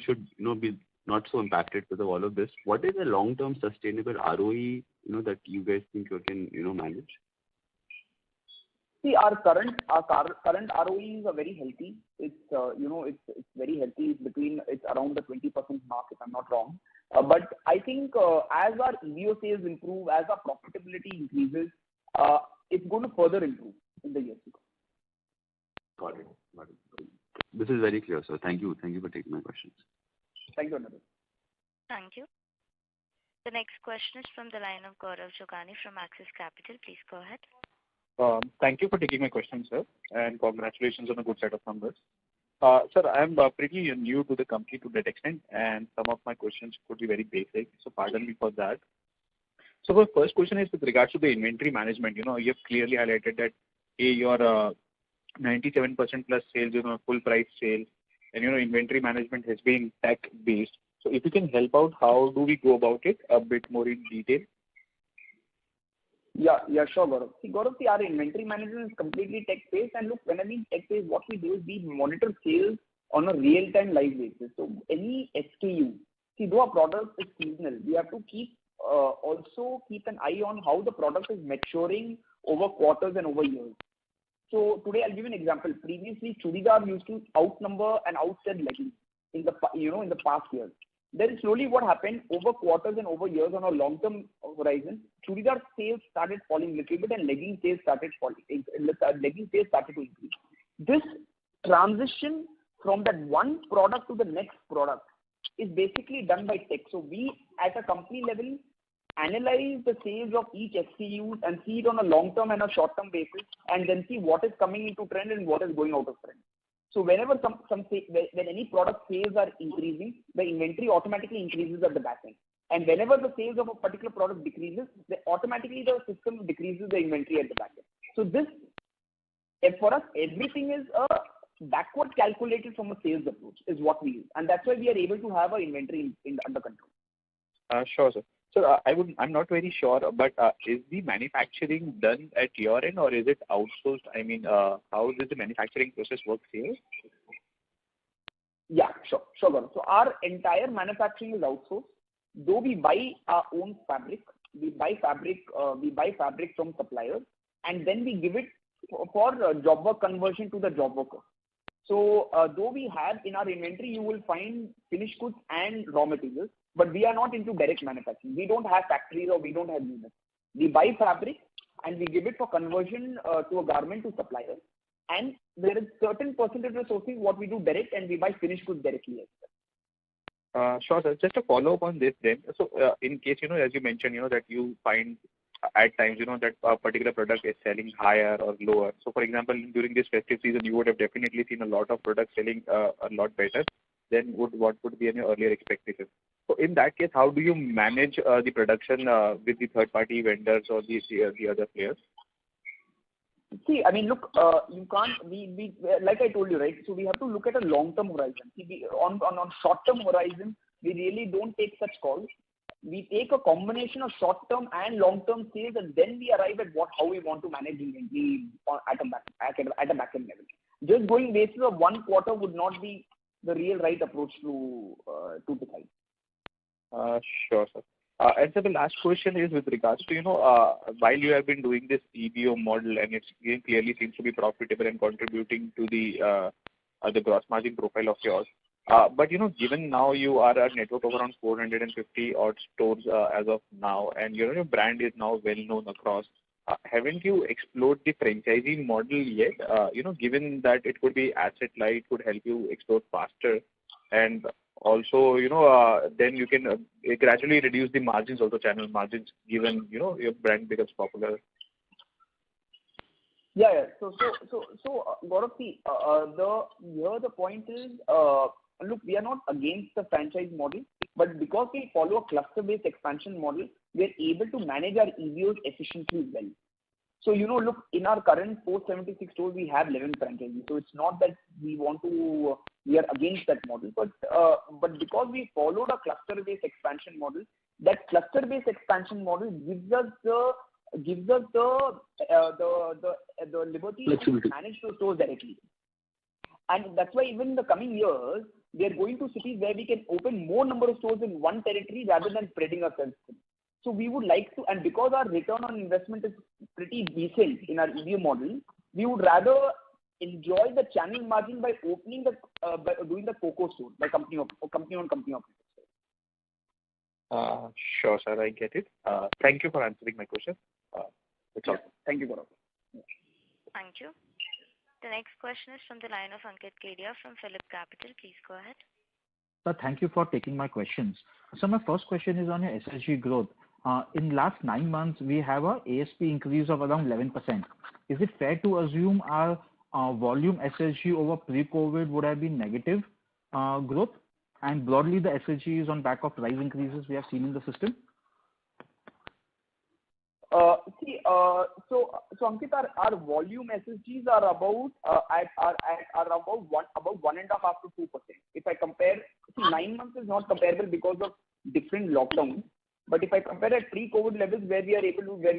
should be not so impacted because of all of this, what is a long-term sustainable ROE that you guys think you can manage? See, our current ROEs are very healthy. It's very healthy. It's around the 20% mark, if I'm not wrong. But I think as our EBO sales improve, as our profitability increases, it's going to further improve in the years to come. Got it. This is very clear, sir. Thank you for taking my questions. Thank you, Anirudh. Thank you. The next question is from the line of Gaurav Jogani from Axis Capital. Please go ahead. Thank you for taking my question, sir, and congratulations on a good set of numbers. Sir, I'm pretty new to the company to that extent, and some of my questions could be very basic, so pardon me for that. So my first question is with regards to the inventory management. You have clearly highlighted that your 97% plus sales, full price sales, and inventory management has been tech based. So if you can help out, how do we go about it a bit more in detail? Yeah, sure, Gaurav. See, our inventory management is completely tech-based. And look, when I mean tech-based, what we do is we monitor sales on a real-time live basis. So any SKU, though our product is seasonal, we have to also keep an eye on how the product is maturing over quarters and over years. So today I'll give you an example. Previously, Chudidar used to outnumber and outsell leggings in the past years. Then slowly what happened over quarters and over years on a long-term horizon, Chudidar sales started falling a little bit and legging sales started to increase. This transition from that one product to the next product is basically done by tech. So we at a company level analyze the sales of each SKU and see it on a long-term and a short-term basis and then see what is coming into trend and what is going out of trend. So whenever when any product sales are increasing, the inventory automatically increases at the back end. And whenever the sales of a particular product decreases, automatically the system decreases the inventory at the back end. So this, for us, everything is backward calculated from a sales approach is what we use. And that's why we are able to have our inventory under control. Sure, sir. So I'm not very sure, but is the manufacturing done at your end or is it outsourced? I mean, how does the manufacturing process work here? Yeah, sure, Gaurav. So our entire manufacturing is outsourced. Though we buy our own fabric, we buy fabric from suppliers, and then we give it for job work conversion to the job worker. So though we have in our inventory, you will find finished goods and raw materials, but we are not into direct manufacturing. We don't have factories or we don't have units. We buy fabric and we give it for conversion to a garment to suppliers. And there is certain percentage of sourcing what we do direct, and we buy finished goods directly as well. Sure, sir. Just a follow-up on this then. So, in case, as you mentioned, that you find at times, that a particular product is selling higher or lower. So, for example, during this festive season, you would have definitely seen a lot of products selling a lot better than what would be in your earlier expectations. So, in that case, how do you manage the production with the third-party vendors or the other players? See, I mean, look, you can't, we like I told you, right? So we have to look at a long-term horizon. See, on short-term horizon, we really don't take such calls. We take a combination of short-term and long-term sales, and then we arrive at how we want to manage inventory at a back-end level. Just going basis of one quarter would not be the real right approach to decide. Sure, sir. And so the last question is with regards to, while you have been doing this EBO model and it clearly seems to be profitable and contributing to the gross margin profile of yours. But, given now you are a network of around 450 odd stores as of now, and your brand is now well known across, haven't you explored the franchising model yet? Given that it could be asset light, could help you explore faster, and also, then you can gradually reduce the margins, also channel margins, given, your brand becomes popular. Yeah. So Gaurav, see, the point is, look, we are not against the franchise model, but because we follow a cluster-based expansion model, we are able to manage our EBOs efficiently well. So, look, in our current 476 stores, we have 11 franchises. So it's not that we are against that model, but because we followed a cluster-based expansion model, that cluster-based expansion model gives us the liberty to manage those stores directly. And that's why even in the coming years, we are going to cities where we can open more number of stores in one territory rather than spreading ourselves thin. So we would like to, and because our return on investment is pretty decent in our EBO model, we would rather enjoy the channel margin by opening by doing the COCO store, by company on company operator. Sure, sir, I get it. Thank you for answering my question. That's all. Thank you, Gaurav. Thank you. The next question is from the line of Ankit Kedia from Phillip Capital. Please go ahead. Sir, thank you for taking my questions. So my first question is on your SSG growth. In last 9 months, we have a ASP increase of around 11%. Is it fair to assume our volume SSG over pre-COVID would have been negative growth? And broadly, the SSG is on back of price increases we have seen in the system? So Ankit, our volume SSGs are about 1.5% to 2%. If I compare, 9 months is not comparable because of different lockdowns. But if I compare at pre-COVID levels where we are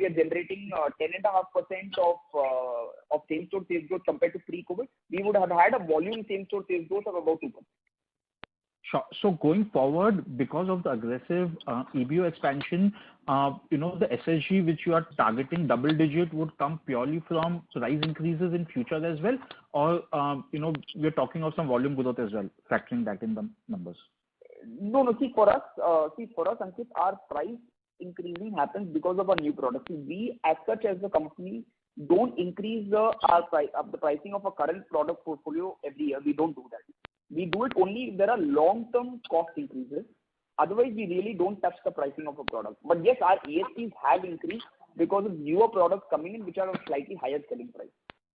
generating 10.5% of same-store sales growth compared to pre-COVID, we would have had a volume same-store sales growth of about 2%. Sure. So going forward, because of the aggressive EBO expansion, the SSG which you are targeting double digit would come purely from price increases in future as well, or we're talking of some volume growth as well, factoring that in the numbers. No. See for us, Ankit, our price increasing happens because of our new products. We, as such, as a company, don't increase the pricing of our current product portfolio every year. We don't do that. We do it only if there are long-term cost increases. Otherwise, we really don't touch the pricing of a product. But yes, our ASPs have increased because of newer products coming in which are of slightly higher selling price.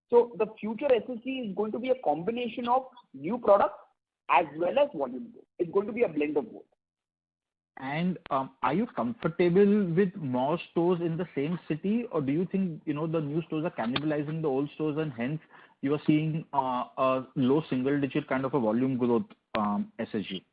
So the future SSG is going to be a combination of new products as well as volume growth. It's going to be a blend of both. And are you comfortable with more stores in the same city, or do you think the new stores are cannibalizing the old stores and hence you are seeing a low single-digit kind of a volume growth SSG?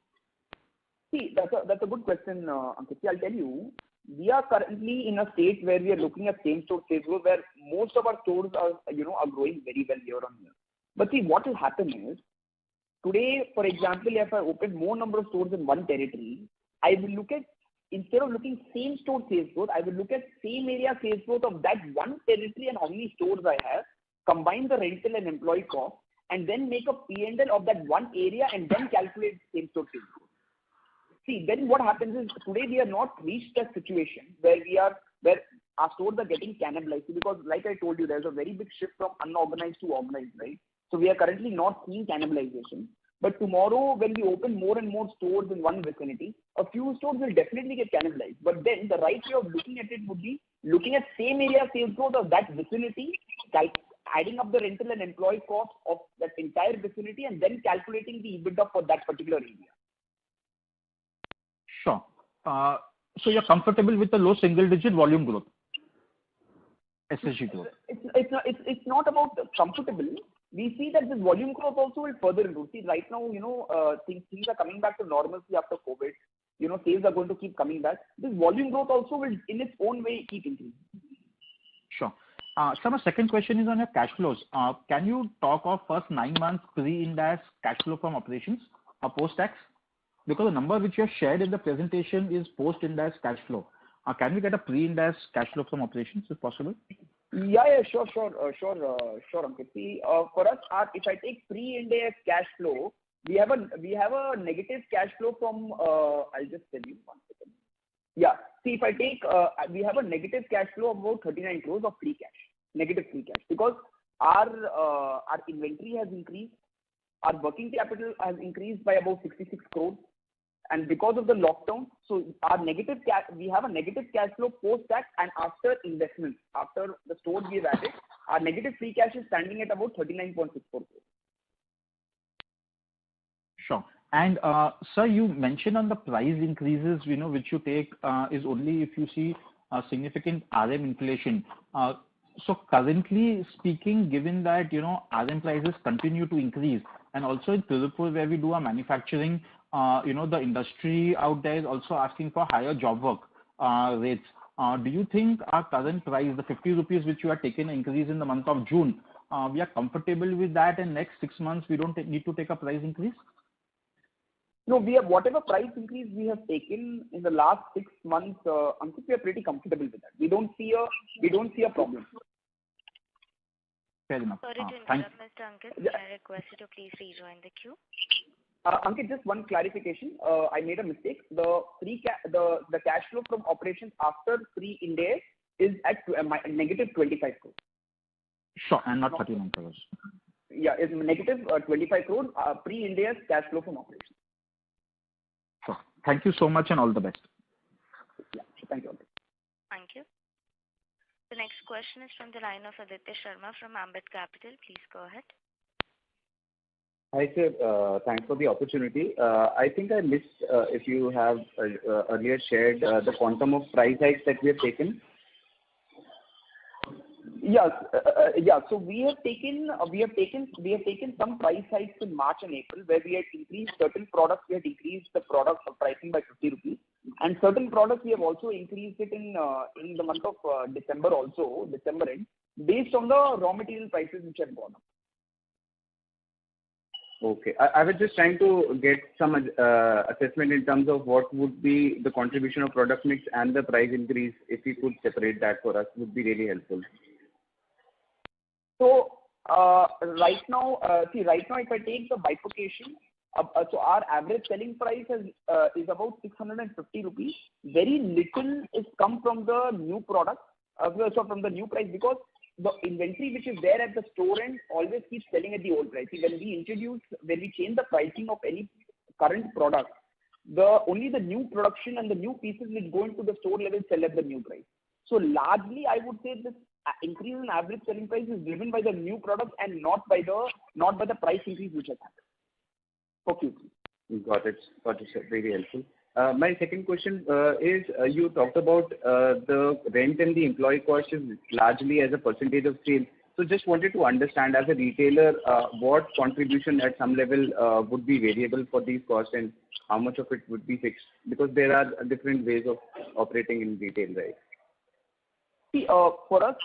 See, that's a good question, Ankit. I'll tell you, we are currently in a state where we are looking at same-store sales growth, where most of our stores are growing very well year on year. But see, what will happen is, Today, for example, if I open more number of stores in one territory, I will look at, instead of looking same store sales growth, I will look at same area sales growth of that one territory and how many stores I have, combine the rental and employee cost, and then make a P&L of that one area and then calculate same store sales growth. See, then what happens is today we are not reached a situation where our stores are getting cannibalized, because like I told you, there's a very big shift from unorganized to organized, right? So we are currently not seeing cannibalization. But tomorrow, when we open more and more stores in one vicinity, a few stores will definitely get cannibalized. But then the right way of looking at it would be looking at same area sales growth of that vicinity, adding up the rental and employee cost of that entire vicinity, and then calculating the EBITDA for that particular area. Sure. So you're comfortable with the low single-digit volume growth, SSG growth? It's not about comfortable. We see that this volume growth also will further improve. See, right now, things are coming back to normalcy after COVID. Sales are going to keep coming back. This volume growth also will, in its own way, keep increasing. Sure. So my second question is on your cash flows. Can you talk of first 9 months pre-Ind AS cash flow from operations or post-tax? Because the number which you have shared in the presentation is post-Ind AS cash flow. Can we get a pre-Ind AS cash flow from operations if possible? Yeah, sure, Ankit. See, for us, if I take pre-Ind AS cash flow, we have a negative cash flow from. I'll just tell you 1 second. Yeah. See, if I take, we have a negative cash flow of about 39 crores of free cash, negative free cash, because our inventory has increased, our working capital has increased by about 66 crores. And because of the lockdown, so we have a negative cash flow post-tax and after investments, after the stores we have added, our negative free cash is standing at about 39.64 crores. Sure. And sir, you mentioned on the price increases, which you take is only if you see a significant RM inflation. So currently speaking, given that RM prices continue to increase, and also in Tirupur where we do our manufacturing, the industry out there is also asking for higher job work rates. Do you think our current price, the 50 rupees which you have taken an increase in the month of June, we are comfortable with that, and next 6 months we don't need to take a price increase? No, we have whatever price increase we have taken in the last 6 months. Ankit, we are pretty comfortable with that. We don't see a problem. Fair enough. Sorry to interrupt, Mr. Ankit. I request you to please rejoin the queue. Ankit, just one clarification. I made a mistake. The cash flow from operations after pre-Ind AS is at negative 25 crores. Sure, and not 39 crores. Yeah, it's negative 25 crores pre-Ind AS cash flow from operations. Sure. Thank you so much and all the best. Yeah, thank you. Thank you. The next question is from the line of Aditya Sharma from Ambit Capital. Please go ahead. Hi, sir. Thanks for the opportunity. I think I missed if you have earlier shared the quantum of price hikes that we have taken. Yes. So we have taken some price hikes in March and April, where we had increased certain products. We had increased the product pricing by 50 rupees, and certain products we have also increased it in the month of December end, based on the raw material prices which have gone up. Okay. I was just trying to get some assessment in terms of what would be the contribution of product mix and the price increase. If you could separate that for us, would be really helpful. So right now, if I take the bifurcation, so our average selling price is about 650 rupees. Very little is come from the new product, so from the new price, because the inventory which is there at the store end always keeps selling at the old price. When we change the pricing of any current product, only the new production and the new pieces which go into the store level sell at the new price. So largely, I would say this increase in average selling price is driven by the new product and not by the price increase which has happened. Okay. Got it, sir. Very helpful. My second question is, you talked about the rent and the employee cost is largely as a percentage of sales. So just wanted to understand, as a retailer, what contribution at some level would be variable for these costs and how much of it would be fixed? Because there are different ways of operating in retail, right? For us,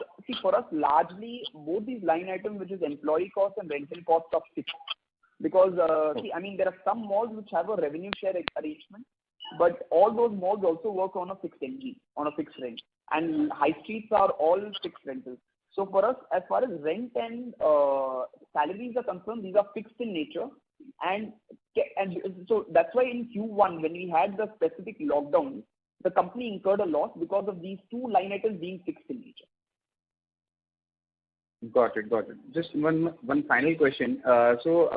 largely both these line items, which is employee cost and rental cost, are fixed. Because there are some malls which have a revenue share arrangement, but all those malls also work on a fixed NG, on a fixed rent, and high streets are all fixed rentals. So for us, as far as rent and salaries are concerned, these are fixed in nature, and so that's why in Q1 when we had the specific lockdown, the company incurred a loss because of these two line items being fixed in nature. Got it. Just one final question. So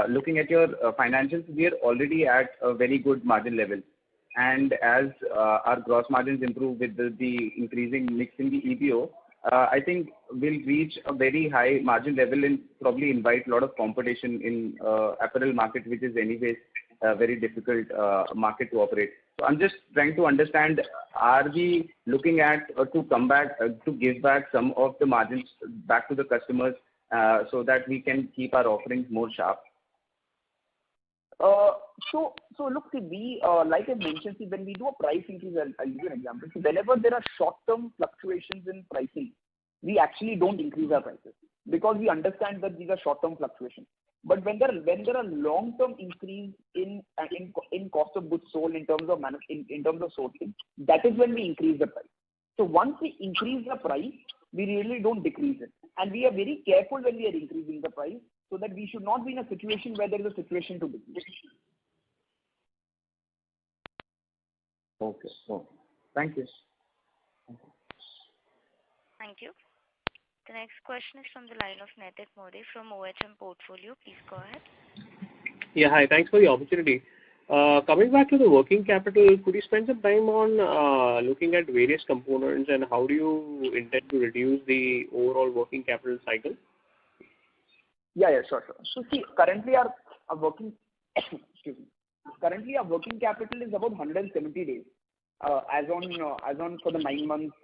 looking at your financials, we are already at a very good margin level. And as our gross margins improve with the increasing mix in the EBO, I think we'll reach a very high margin level and probably invite a lot of competition in apparel market, which is anyways a very difficult market to operate. So I'm just trying to understand, are we looking at to come back, to give back some of the margins back to the customers so that we can keep our offerings more sharp? So look, we like I mentioned, when we do a price increase, I'll give you an example. So whenever there are short-term fluctuations in pricing, we actually don't increase our prices because we understand that these are short-term fluctuations. But when there are long-term increase in cost of goods sold in terms of in terms of sourcing, that is when we increase the price. So once we increase the price, we really don't decrease it, and we are very careful when we are increasing the price, so that we should not be in a situation where there is a situation to decrease. Okay. Thank you. Thank you. The next question is from the line of Naitik Modi from OHM Portfolio. Please go ahead. Yeah, hi. Thanks for the opportunity. Coming back to the working capital, could you spend some time on looking at various components and how do you intend to reduce the overall working capital cycle? Yeah, sure. So see, currently our working capital is about 170 days as on for the 9 months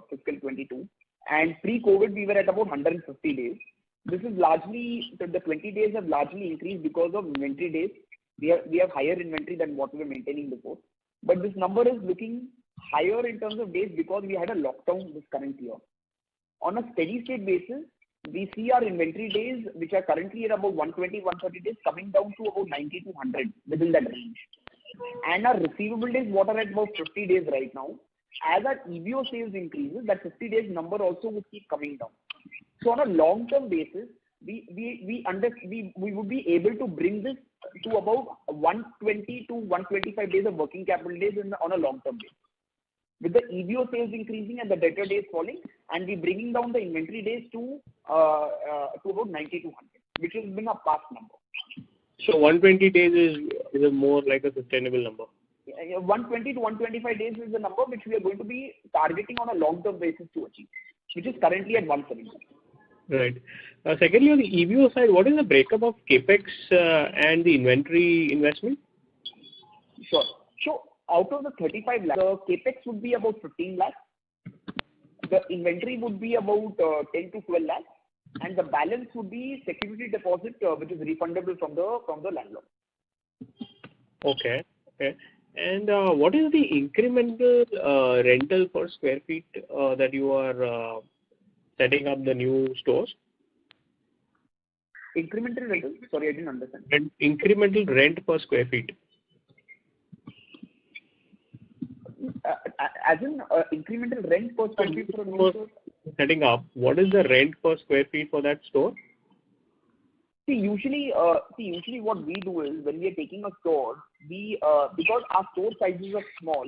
fiscal 22, and pre-COVID we were at about 150 days. This is largely the 20 days have largely increased because of inventory days. We have higher inventory than what we were maintaining before, but this number is looking higher in terms of days because we had a lockdown this current year. On a steady state basis, we see our inventory days, which are currently at about 120-130 days, coming down to about 90 to 100, within that range. And our receivable days, what are at about 50 days right now, as our EBO sales increases, that 50 days number also will keep coming down. So on a long-term basis, we would be able to bring this to about 120 to 125 days of working capital days on a long-term basis. With the EBO sales increasing and the debtor days falling, and we bringing down the inventory days to about 90 to 100, which has been a past number. So 120 days is more like a sustainable number. 120 to 125 days is the number which we are going to be targeting on a long-term basis to achieve, which is currently at 170. Right. Secondly, on the EBO side, what is the breakup of capex and the inventory investment? Sure. So out of the 35 lakhs, the capex would be about 15 lakhs. The inventory would be about 10 to 12 lakhs, and the balance would be security deposit, which is refundable from the landlord. Okay. And what is the incremental rental per square feet that you are setting up the new stores? Incremental rental? Sorry, I didn't understand. Incremental rent per square feet. As in incremental rent per square feet for a new store? Setting up, what is the rent per square feet for that store? See, usually what we do is when we are taking a store, we because our store sizes are small,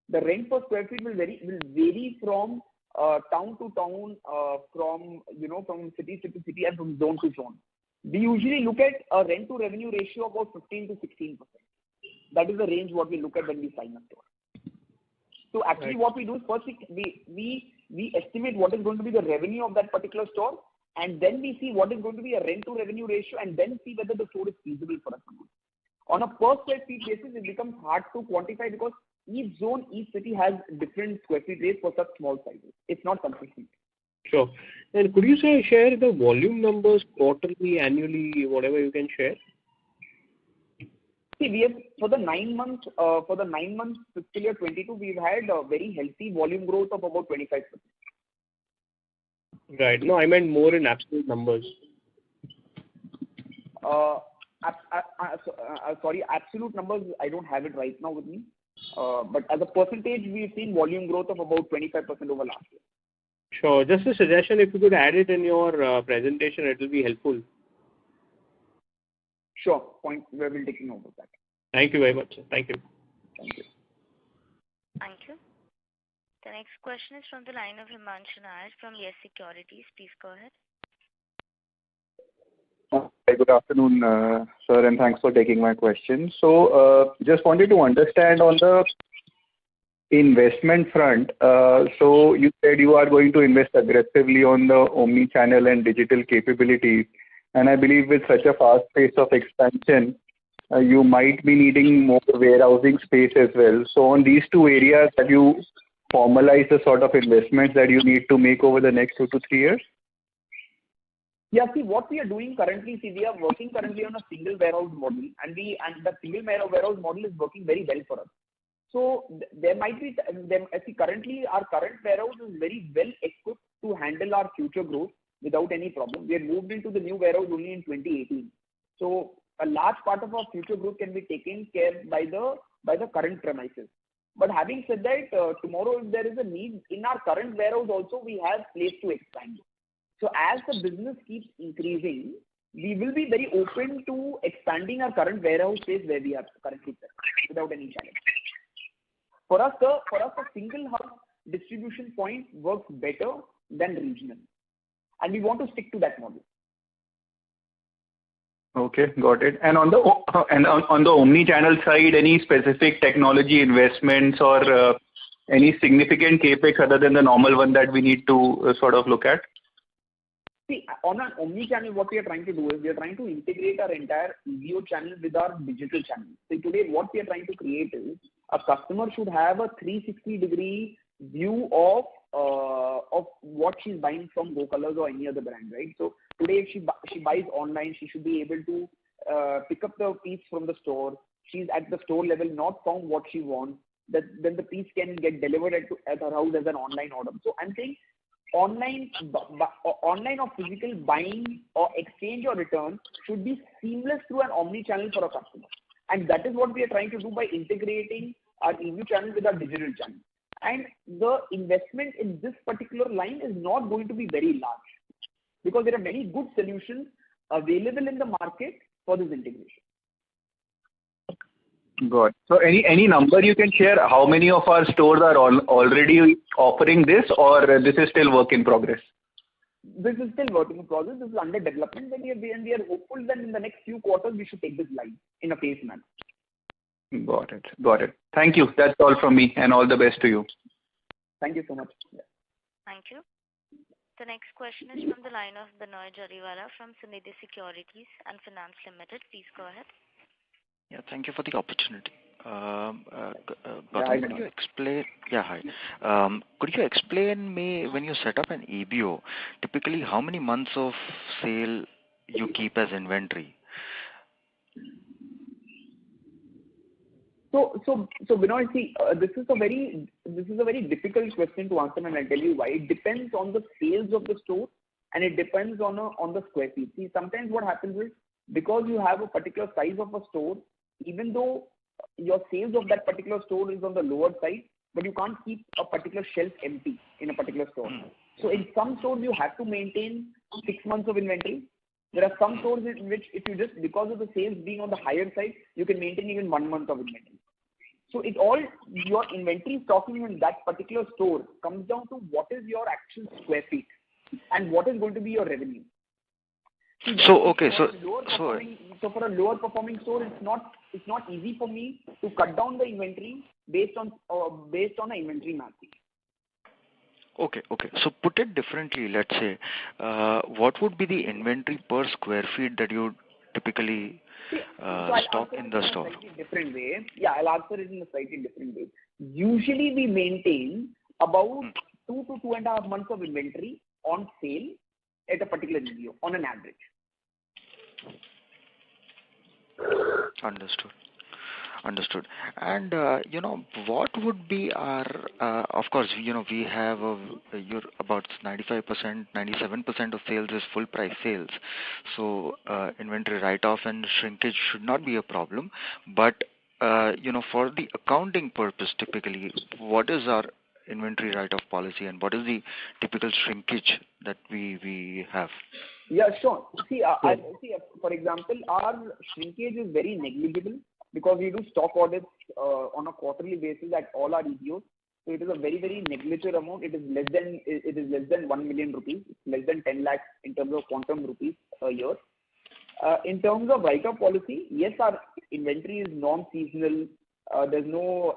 the rent per square feet will vary from town to town, from city to city and from zone to zone. We usually look at a rent to revenue ratio of about 15 to 16%. That is the range what we look at when we sign a store. So actually what we do is first we estimate what is going to be the revenue of that particular store, and then we see what is going to be a rent to revenue ratio, and then see whether the store is feasible for us. On a per square feet basis, it becomes hard to quantify because each zone, each city has different square feet rates for such small sizes. It's not consistent. Sure. And could you share the volume numbers quarterly, annually, whatever you can share? See, we have for the 9 months fiscal year 22, we've had a very healthy volume growth of about 25%. Right. No, I meant more in absolute numbers. Sorry, absolute numbers, I don't have it right now with me. But as a percentage, we've seen volume growth of about 25% over last year. Sure. Just a suggestion, if you could add it in your presentation, it will be helpful. Sure. Point where we'll take note of that. Thank you very much, sir. Thank you. Thank you. Thank you. The next question is from the line of Himanshu Nair from Yes Securities. Please go ahead. Hi, good afternoon, sir, and thanks for taking my question. So, just wanted to understand on the investment front. So you said you are going to invest aggressively on the omni-channel and digital capabilities, and I believe with such a fast pace of expansion, you might be needing more warehousing space as well. So on these two areas, have you formalized the sort of investments that you need to make over the next 2 to 3 years? Yeah, see, what we are doing currently, we are working currently on a single warehouse model, and the single warehouse model is working very well for us. So there might be, currently our current warehouse is very well equipped to handle our future growth without any problem. We had moved into the new warehouse only in 2018. So a large part of our future growth can be taken care by the current premises. But having said that, tomorrow if there is a need in our current warehouse also, we have place to expand. So as the business keeps increasing, we will be very open to expanding our current warehouse space where we are currently without any challenge. For us, a single hub distribution point works better than regional, and we want to stick to that model. Okay, got it. And on the omni-channel side, any specific technology investments or any significant capex other than the normal one that we need to sort of look at? See, on an omni-channel, what we are trying to do is we are trying to integrate our entire EBO channel with our digital channel. So today, what we are trying to create is a customer should have a 360-degree view of what she's buying from Go Colors or any other brand, right? So today, if she buys online, she should be able to pick up the piece from the store. She's at the store level, not found what she wants. Then the piece can get delivered at her house as an online order. So I'm saying online or physical buying or exchange or return should be seamless through an omni-channel for a customer. And that is what we are trying to do by integrating our EBO channel with our digital channel. And the investment in this particular line is not going to be very large because there are many good solutions available in the market for this integration. Good. So any number you can share, how many of our stores are already offering this, or this is still work in progress? This is still work in progress. This is under development, and we are hopeful that in the next few quarters we should take this live in a phased manner. Got it. Thank you. That's all from me, and all the best to you. Thank you so much. Yeah. Thank you. The next question is from the line of Binoy Jariwala from Sunidhi Securities and Finance Limited. Please go ahead. Yeah, thank you for the opportunity. Hi, could you explain? Yeah, hi. Could you explain me when you set up an EBO, typically how many months of sale you keep as inventory? So Binoy, see, this is a very difficult question to answer, and I'll tell you why. It depends on the sales of the store, and it depends on the square feet. See, sometimes what happens is because you have a particular size of a store, even though your sales of that particular store is on the lower side, but you can't keep a particular shelf empty in a particular store. So in some stores you have to maintain 6 months of inventory. There are some stores in which if you just, because of the sales being on the higher side, you can maintain even 1 month of inventory. So your inventory stocking in that particular store comes down to what is your actual square feet and what is going to be your revenue. So for a lower performing store, it's not easy for me to cut down the inventory based on the inventory mapping. Okay. So put it differently, let's say, what would be the inventory per square feet that you typically stock in the store? Different way. Yeah, I'll answer it in a slightly different way. Usually we maintain about 2 to 2.5 months of inventory on sale at a particular EBO on an average. Understood. Understood. And what would be our, of course, we have you're about 95%, 97% of sales is full price sales. So inventory write-off and shrinkage should not be a problem. But, for the accounting purpose, typically, what is our inventory write-off policy and what is the typical shrinkage that we have? Yeah, sure. For example, our shrinkage is very negligible because we do stock audits on a quarterly basis at all our EBOs. So it is a very, very negligible amount. It is less than 1 million rupees. It's less than 10 lakhs in terms of quantum rupees a year. In terms of write-off policy, yes, our inventory is non-seasonal. There's no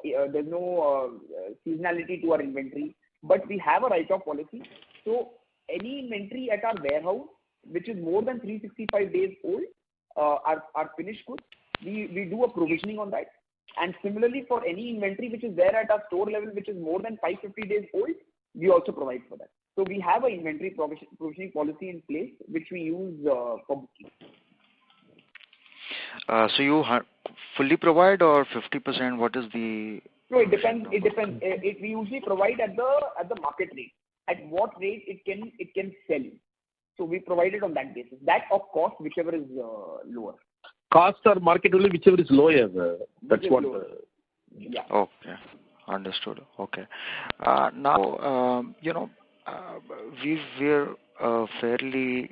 seasonality to our inventory, but we have a write-off policy. So any inventory at our warehouse which is more than 365 days old, our finished goods, we do a provisioning on that. And similarly, for any inventory which is there at our store level which is more than 550 days old, we also provide for that. So we have an inventory provisioning policy in place which we use for booking. So you fully provide or 50%? What is the? No, it depends. We usually provide at the market rate. At what rate it can sell. So we provide it on that basis. That of cost, whichever is lower. Cost or market only, whichever is lower. That's what. Yeah. Okay, understood. Okay. Now, we're a fairly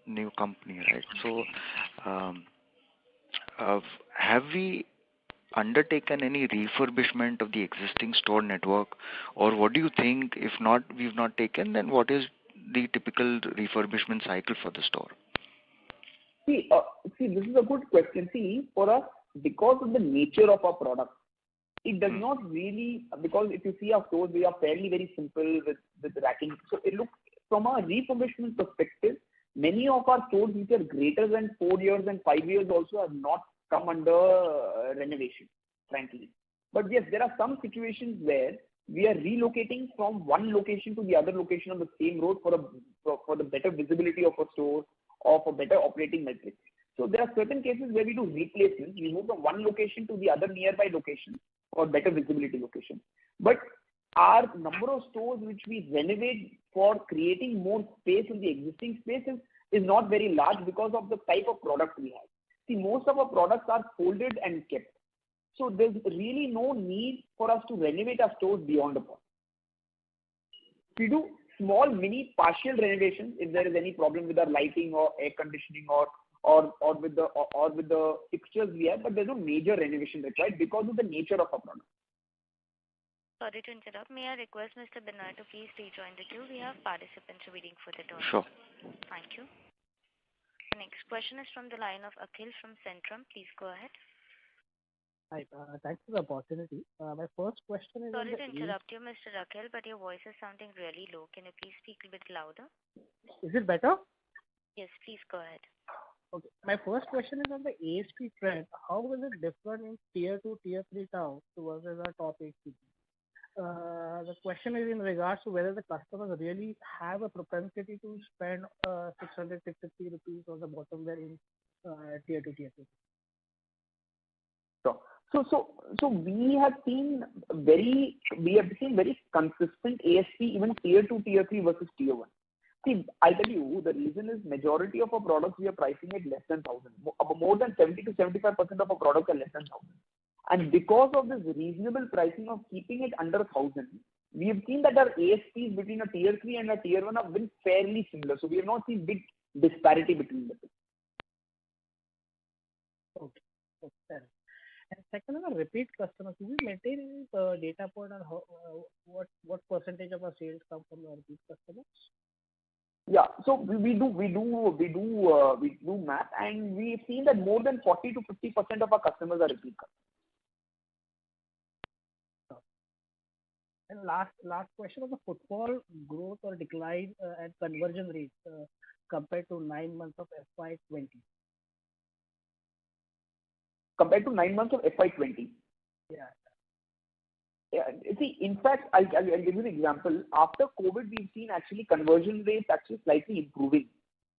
new company, right? So, have we undertaken any refurbishment of the existing store network, or what do you think? If not, we've not taken, then what is the typical refurbishment cycle for the store? See, this is a good question. See, for us, because of the nature of our product, it does not really, because if you see our stores, we are fairly very simple with racking. So it looks, from a refurbishment perspective, many of our stores which are greater than 4 years and 5 years also have not come under renovation, frankly. But yes, there are some situations where we are relocating from one location to the other location on the same road for the better visibility of a store or for better operating metrics. So there are certain cases where we do replacements. We move from one location to the other nearby location for better visibility location. But our number of stores which we renovate for creating more space in the existing spaces is not very large because of the type of product we have. See, most of our products are folded and kept. So there's really no need for us to renovate our stores beyond a point. We do small mini partial renovations if there is any problem with our lighting or air conditioning or with the fixtures we have, but there's no major renovation required because of the nature of our product. Sorry to interrupt. May I request Mr. Binoy to please rejoin the queue? We have participants waiting for the turn. Sure. Thank you. The next question is from the line of Akhil from Centrum. Please go ahead. Hi, thanks for the opportunity. My first question is... Sorry to interrupt you, Mr. Akhil, but your voice is sounding really low. Can you please speak a bit louder? Is it better? Yes, please go ahead. Okay. My first question is on the ASP trend. How is it different in tier 2, tier 3 towns versus our top 8 cities? The question is in regards to whether the customers really have a propensity to spend 600, 650 rupees on the bottom wear in tier 2, tier 3. So we have seen very consistent ASP even tier 2, tier 3 versus tier 1. See, I'll tell you, the reason is majority of our products we are pricing at less than 1,000. More than 70 to 75% of our products are less than 1,000. And because of this reasonable pricing of keeping it under 1,000, we have seen that our ASPs between a tier 3 and a tier 1 have been fairly similar. So we have not seen big disparity between the two. Okay, fair. And second, on repeat customers, do we maintain any data point on what percentage of our sales come from our repeat customers? Yeah, so we do math, and we've seen that more than 40 to 50% of our customers are repeat customers. And last question on the footfall growth or decline and conversion rates compared to 9 months of FY20. Compared to 9 months of FY20. Yeah. Yeah. See, in fact, I'll give you an example. After COVID, we've seen actually conversion rates actually slightly improving.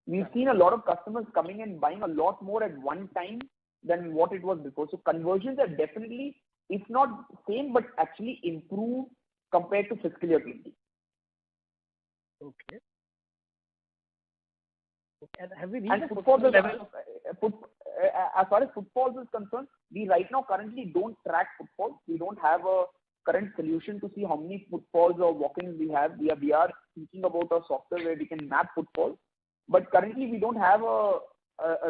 We've seen a lot of customers coming and buying a lot more at one time than what it was before. So conversions are definitely, if not same, but actually improved compared to fiscal year 20. Okay. And have we reached And the footfalls footfall level? As far as footfalls is concerned, we right now currently don't track footfalls. We don't have a current solution to see how many footfalls or walk-ins we have. We are thinking about a software where we can map footfalls, but currently we don't have a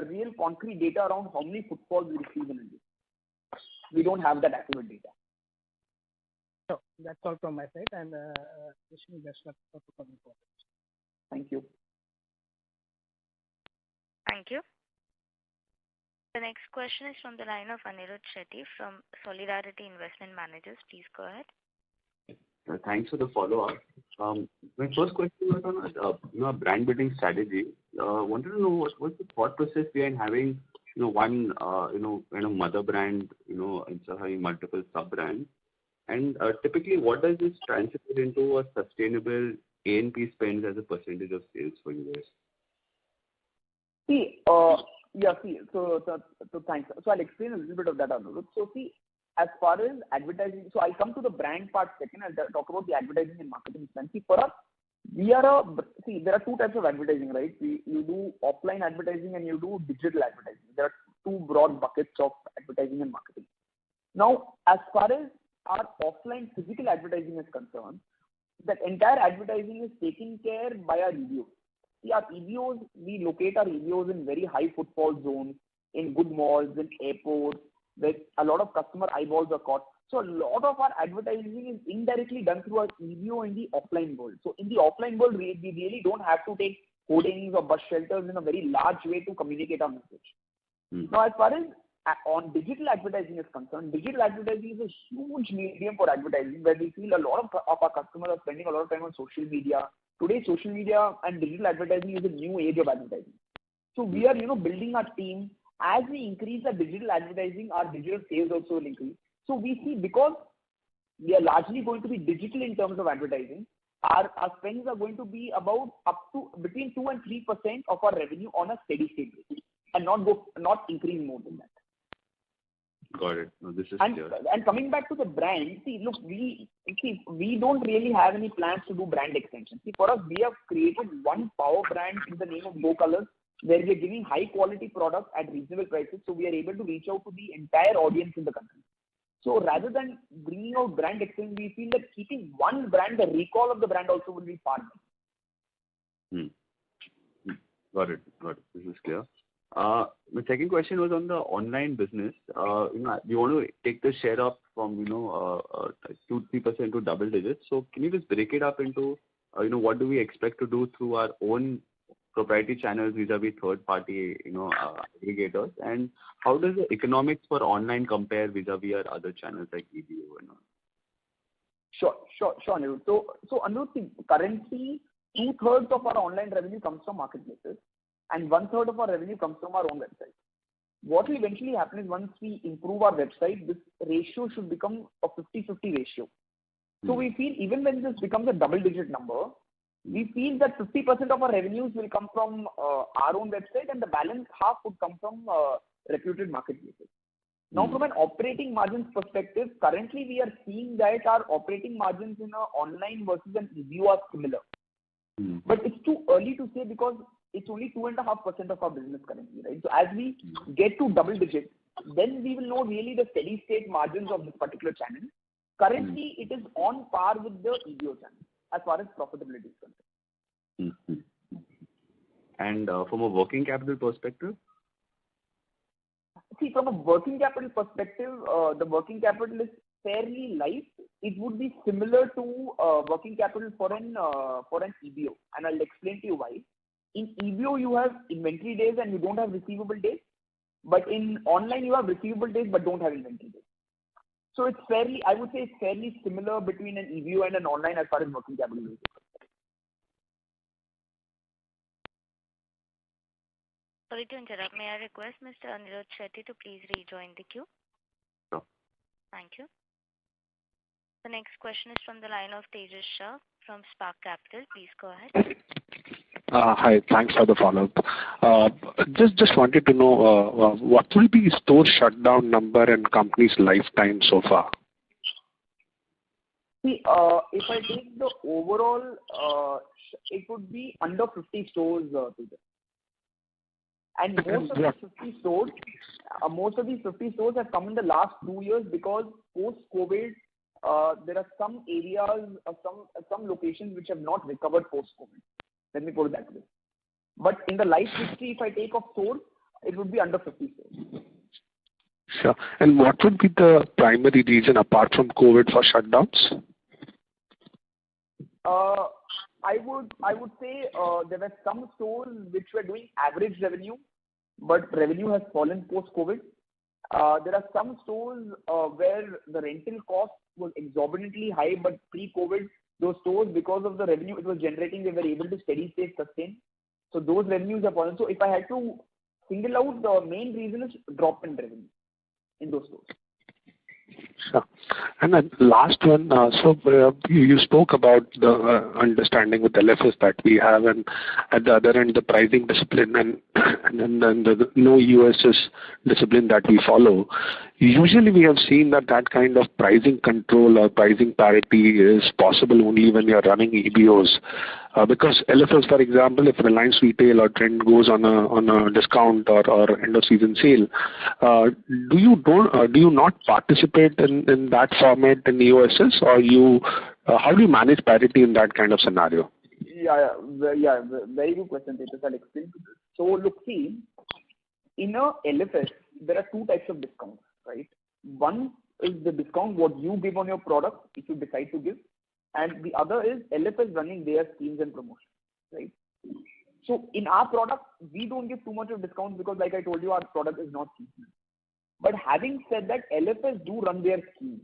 real concrete data around how many footfalls we receive in India. We don't have that accurate data. So that's all from my side, and wishing you best luck for the coming quarters. Thank you. Thank you. The next question is from the line of Anirudh Shetty from Solidarity Investment Managers. Please go ahead. Thanks for the follow-up. My first question was on brand building strategy. Wanted to know what's the thought process behind having one mother brand instead of having multiple sub brands, and typically what does this translate into a sustainable A&P spend as a percentage of sales for you guys? So thanks. So I'll explain a little bit of that, Anirudh. So as far as advertising, so I'll come to the brand part second. I'll talk about the advertising and marketing spend. For us, there are two types of advertising, right? You do offline advertising and you do digital advertising. There are two broad buckets of advertising and marketing. Now, as far as our offline physical advertising is concerned, that entire advertising is taken care by our EBOs. Our EBOs, we locate our EBOs in very high footfall zones, in good malls, in airports, where a lot of customer eyeballs are caught. So a lot of our advertising is indirectly done through our EBO in the offline world. So in the offline world, we really don't have to take hoardings or bus shelters in a very large way to communicate our message. Now, as far as on digital advertising is concerned, digital advertising is a huge medium for advertising, where we feel a lot of our customers are spending a lot of time on social media. Today, social media and digital advertising is a new age of advertising. So we are, building our team. As we increase our digital advertising, our digital sales also will increase. So we see, because we are largely going to be digital in terms of advertising, our spends are going to be about up to between 2 and 3% of our revenue on a steady state basis, and not increase more than that. Got it. No, this is clear. And coming back to the brand, we don't really have any plans to do brand extension. For us, we have created one power brand in the name of Go Colors, where we are giving high quality products at reasonable prices, so we are able to reach out to the entire audience in the country. So rather than bringing out brand extension, we feel that keeping one brand, the recall of the brand also will be far better. Got it. This is clear. My second question was on the online business. We want to take the share up from 2-3% to double digits. So can you just break it up into what do we expect to do through our own proprietary channels vis-a-vis third party aggregators, and how does the economics for online compare vis-a-vis our other channels like EBO and all? Sure, Anirudh. So Anirudh, currently 2/3 of our online revenue comes from marketplaces, and 1/3 of our revenue comes from our own website. What will eventually happen is, once we improve our website, this ratio should become a 50-50 ratio. So we feel even when this becomes a double-digit number, we feel that 50% of our revenues will come from our own website, and the balance half would come from reputed marketplaces. Now, from an operating margins perspective, currently we are seeing that our operating margins in online versus an EBO are similar. But it's too early to say, because it's only 2.5% of our business currently, right? So as we get to double digits, then we will know really the steady state margins of this particular channel. Currently, it is on par with the EBO channel as far as profitability is concerned. And from a working capital perspective? See, from a working capital perspective, the working capital is fairly light. It would be similar to working capital for an EBO, and I'll explain to you why. In EBO, you have inventory days and you don't have receivable days, but in online, you have receivable days but don't have inventory days. So it's fairly, I would say it's fairly similar between an EBO and an online as far as working capital is concerned. Sorry to interrupt. May I request Mr. Anirudh Shetty to please rejoin the queue? Sure. Thank you. The next question is from the line of Tejas Shah from Spark Capital. Please go ahead. Hi. Thanks for the follow-up. Just wanted to know what will be store shutdown number in company's lifetime so far? See, if I take the overall, it would be under 50 stores, Peter. And most of these 50 stores have come in the last 2 years because post-COVID, there are some areas, some locations which have not recovered post-COVID. Let me put it that way. But in the life history, if I take of stores, it would be under 50 stores. Sure. And what would be the primary reason apart from COVID for shutdowns? I would say there were some stores which were doing average revenue, but revenue has fallen post-COVID. There are some stores where the rental cost was exorbitantly high, but pre-COVID, those stores, because of the revenue it was generating, they were able to steady state sustain. So those revenues have fallen. So if I had to single out, the main reason is drop in revenue in those stores. Sure. And then last one, you spoke about the understanding with LFS that we have, and at the other end, the pricing discipline and then the no USS discipline that we follow. Usually we have seen that kind of pricing control or pricing parity is possible only when you are running EBOs. Because LFS, for example, if Reliance Retail or Trend goes on a discount or end of season sale, do you not participate in that format in EOSS, or how do you manage parity in that kind of scenario? Yeah, very good question, Tejas. I'll explain to this. So look, see, in a LFS, there are two types of discounts, right? One is the discount what you give on your product if you decide to give, and the other is LFS running their schemes and promotions, right? So in our product, we don't give too much of discounts because, like I told you, our product is not seasonal. But having said that, LFS do run their schemes.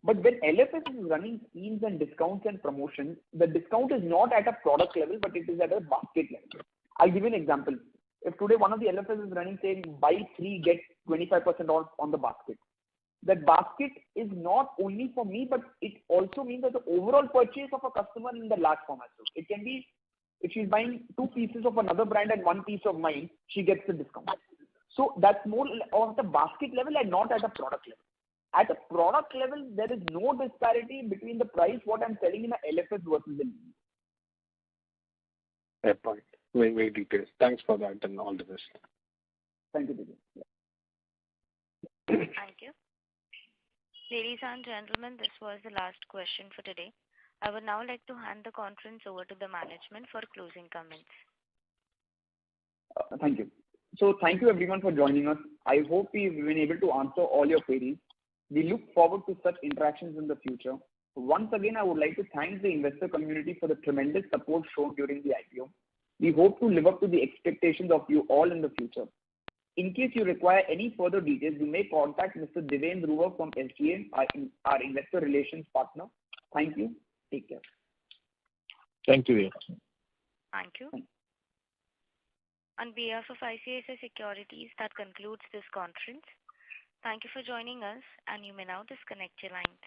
But when LFS is running schemes and discounts and promotions, the discount is not at a product level, but it is at a basket level. I'll give you an example. If today one of the LFS is running, saying buy 3, get 25% off on the basket, that basket is not only for me, but it also means that the overall purchase of a customer in the large format store. It can be, if she's buying 2 pieces of another brand and 1 piece of mine, she gets the discount. So that's more of the basket level and not at a product level. At a product level, there is no disparity between the price what I'm selling in a LFS versus the EBO. Fair point. Very, very detailed. Thanks for that and all the best. Thank you, Vijay. Thank you. Ladies and gentlemen, this was the last question for today. I would now like to hand the conference over to the management for closing comments. Thank you. So thank you everyone for joining us. I hope we've been able to answer all your queries. We look forward to such interactions in the future. Once again, I would like to thank the investor community for the tremendous support shown during the IPO. We hope to live up to the expectations of you all in the future. In case you require any further details, you may contact Mr. Devendra Ruva from SGA, our investor relations partner. Thank you. Take care. Thank you. Thank you. On behalf of ICICI Securities, that concludes this conference. Thank you for joining us, and you may now disconnect your lines.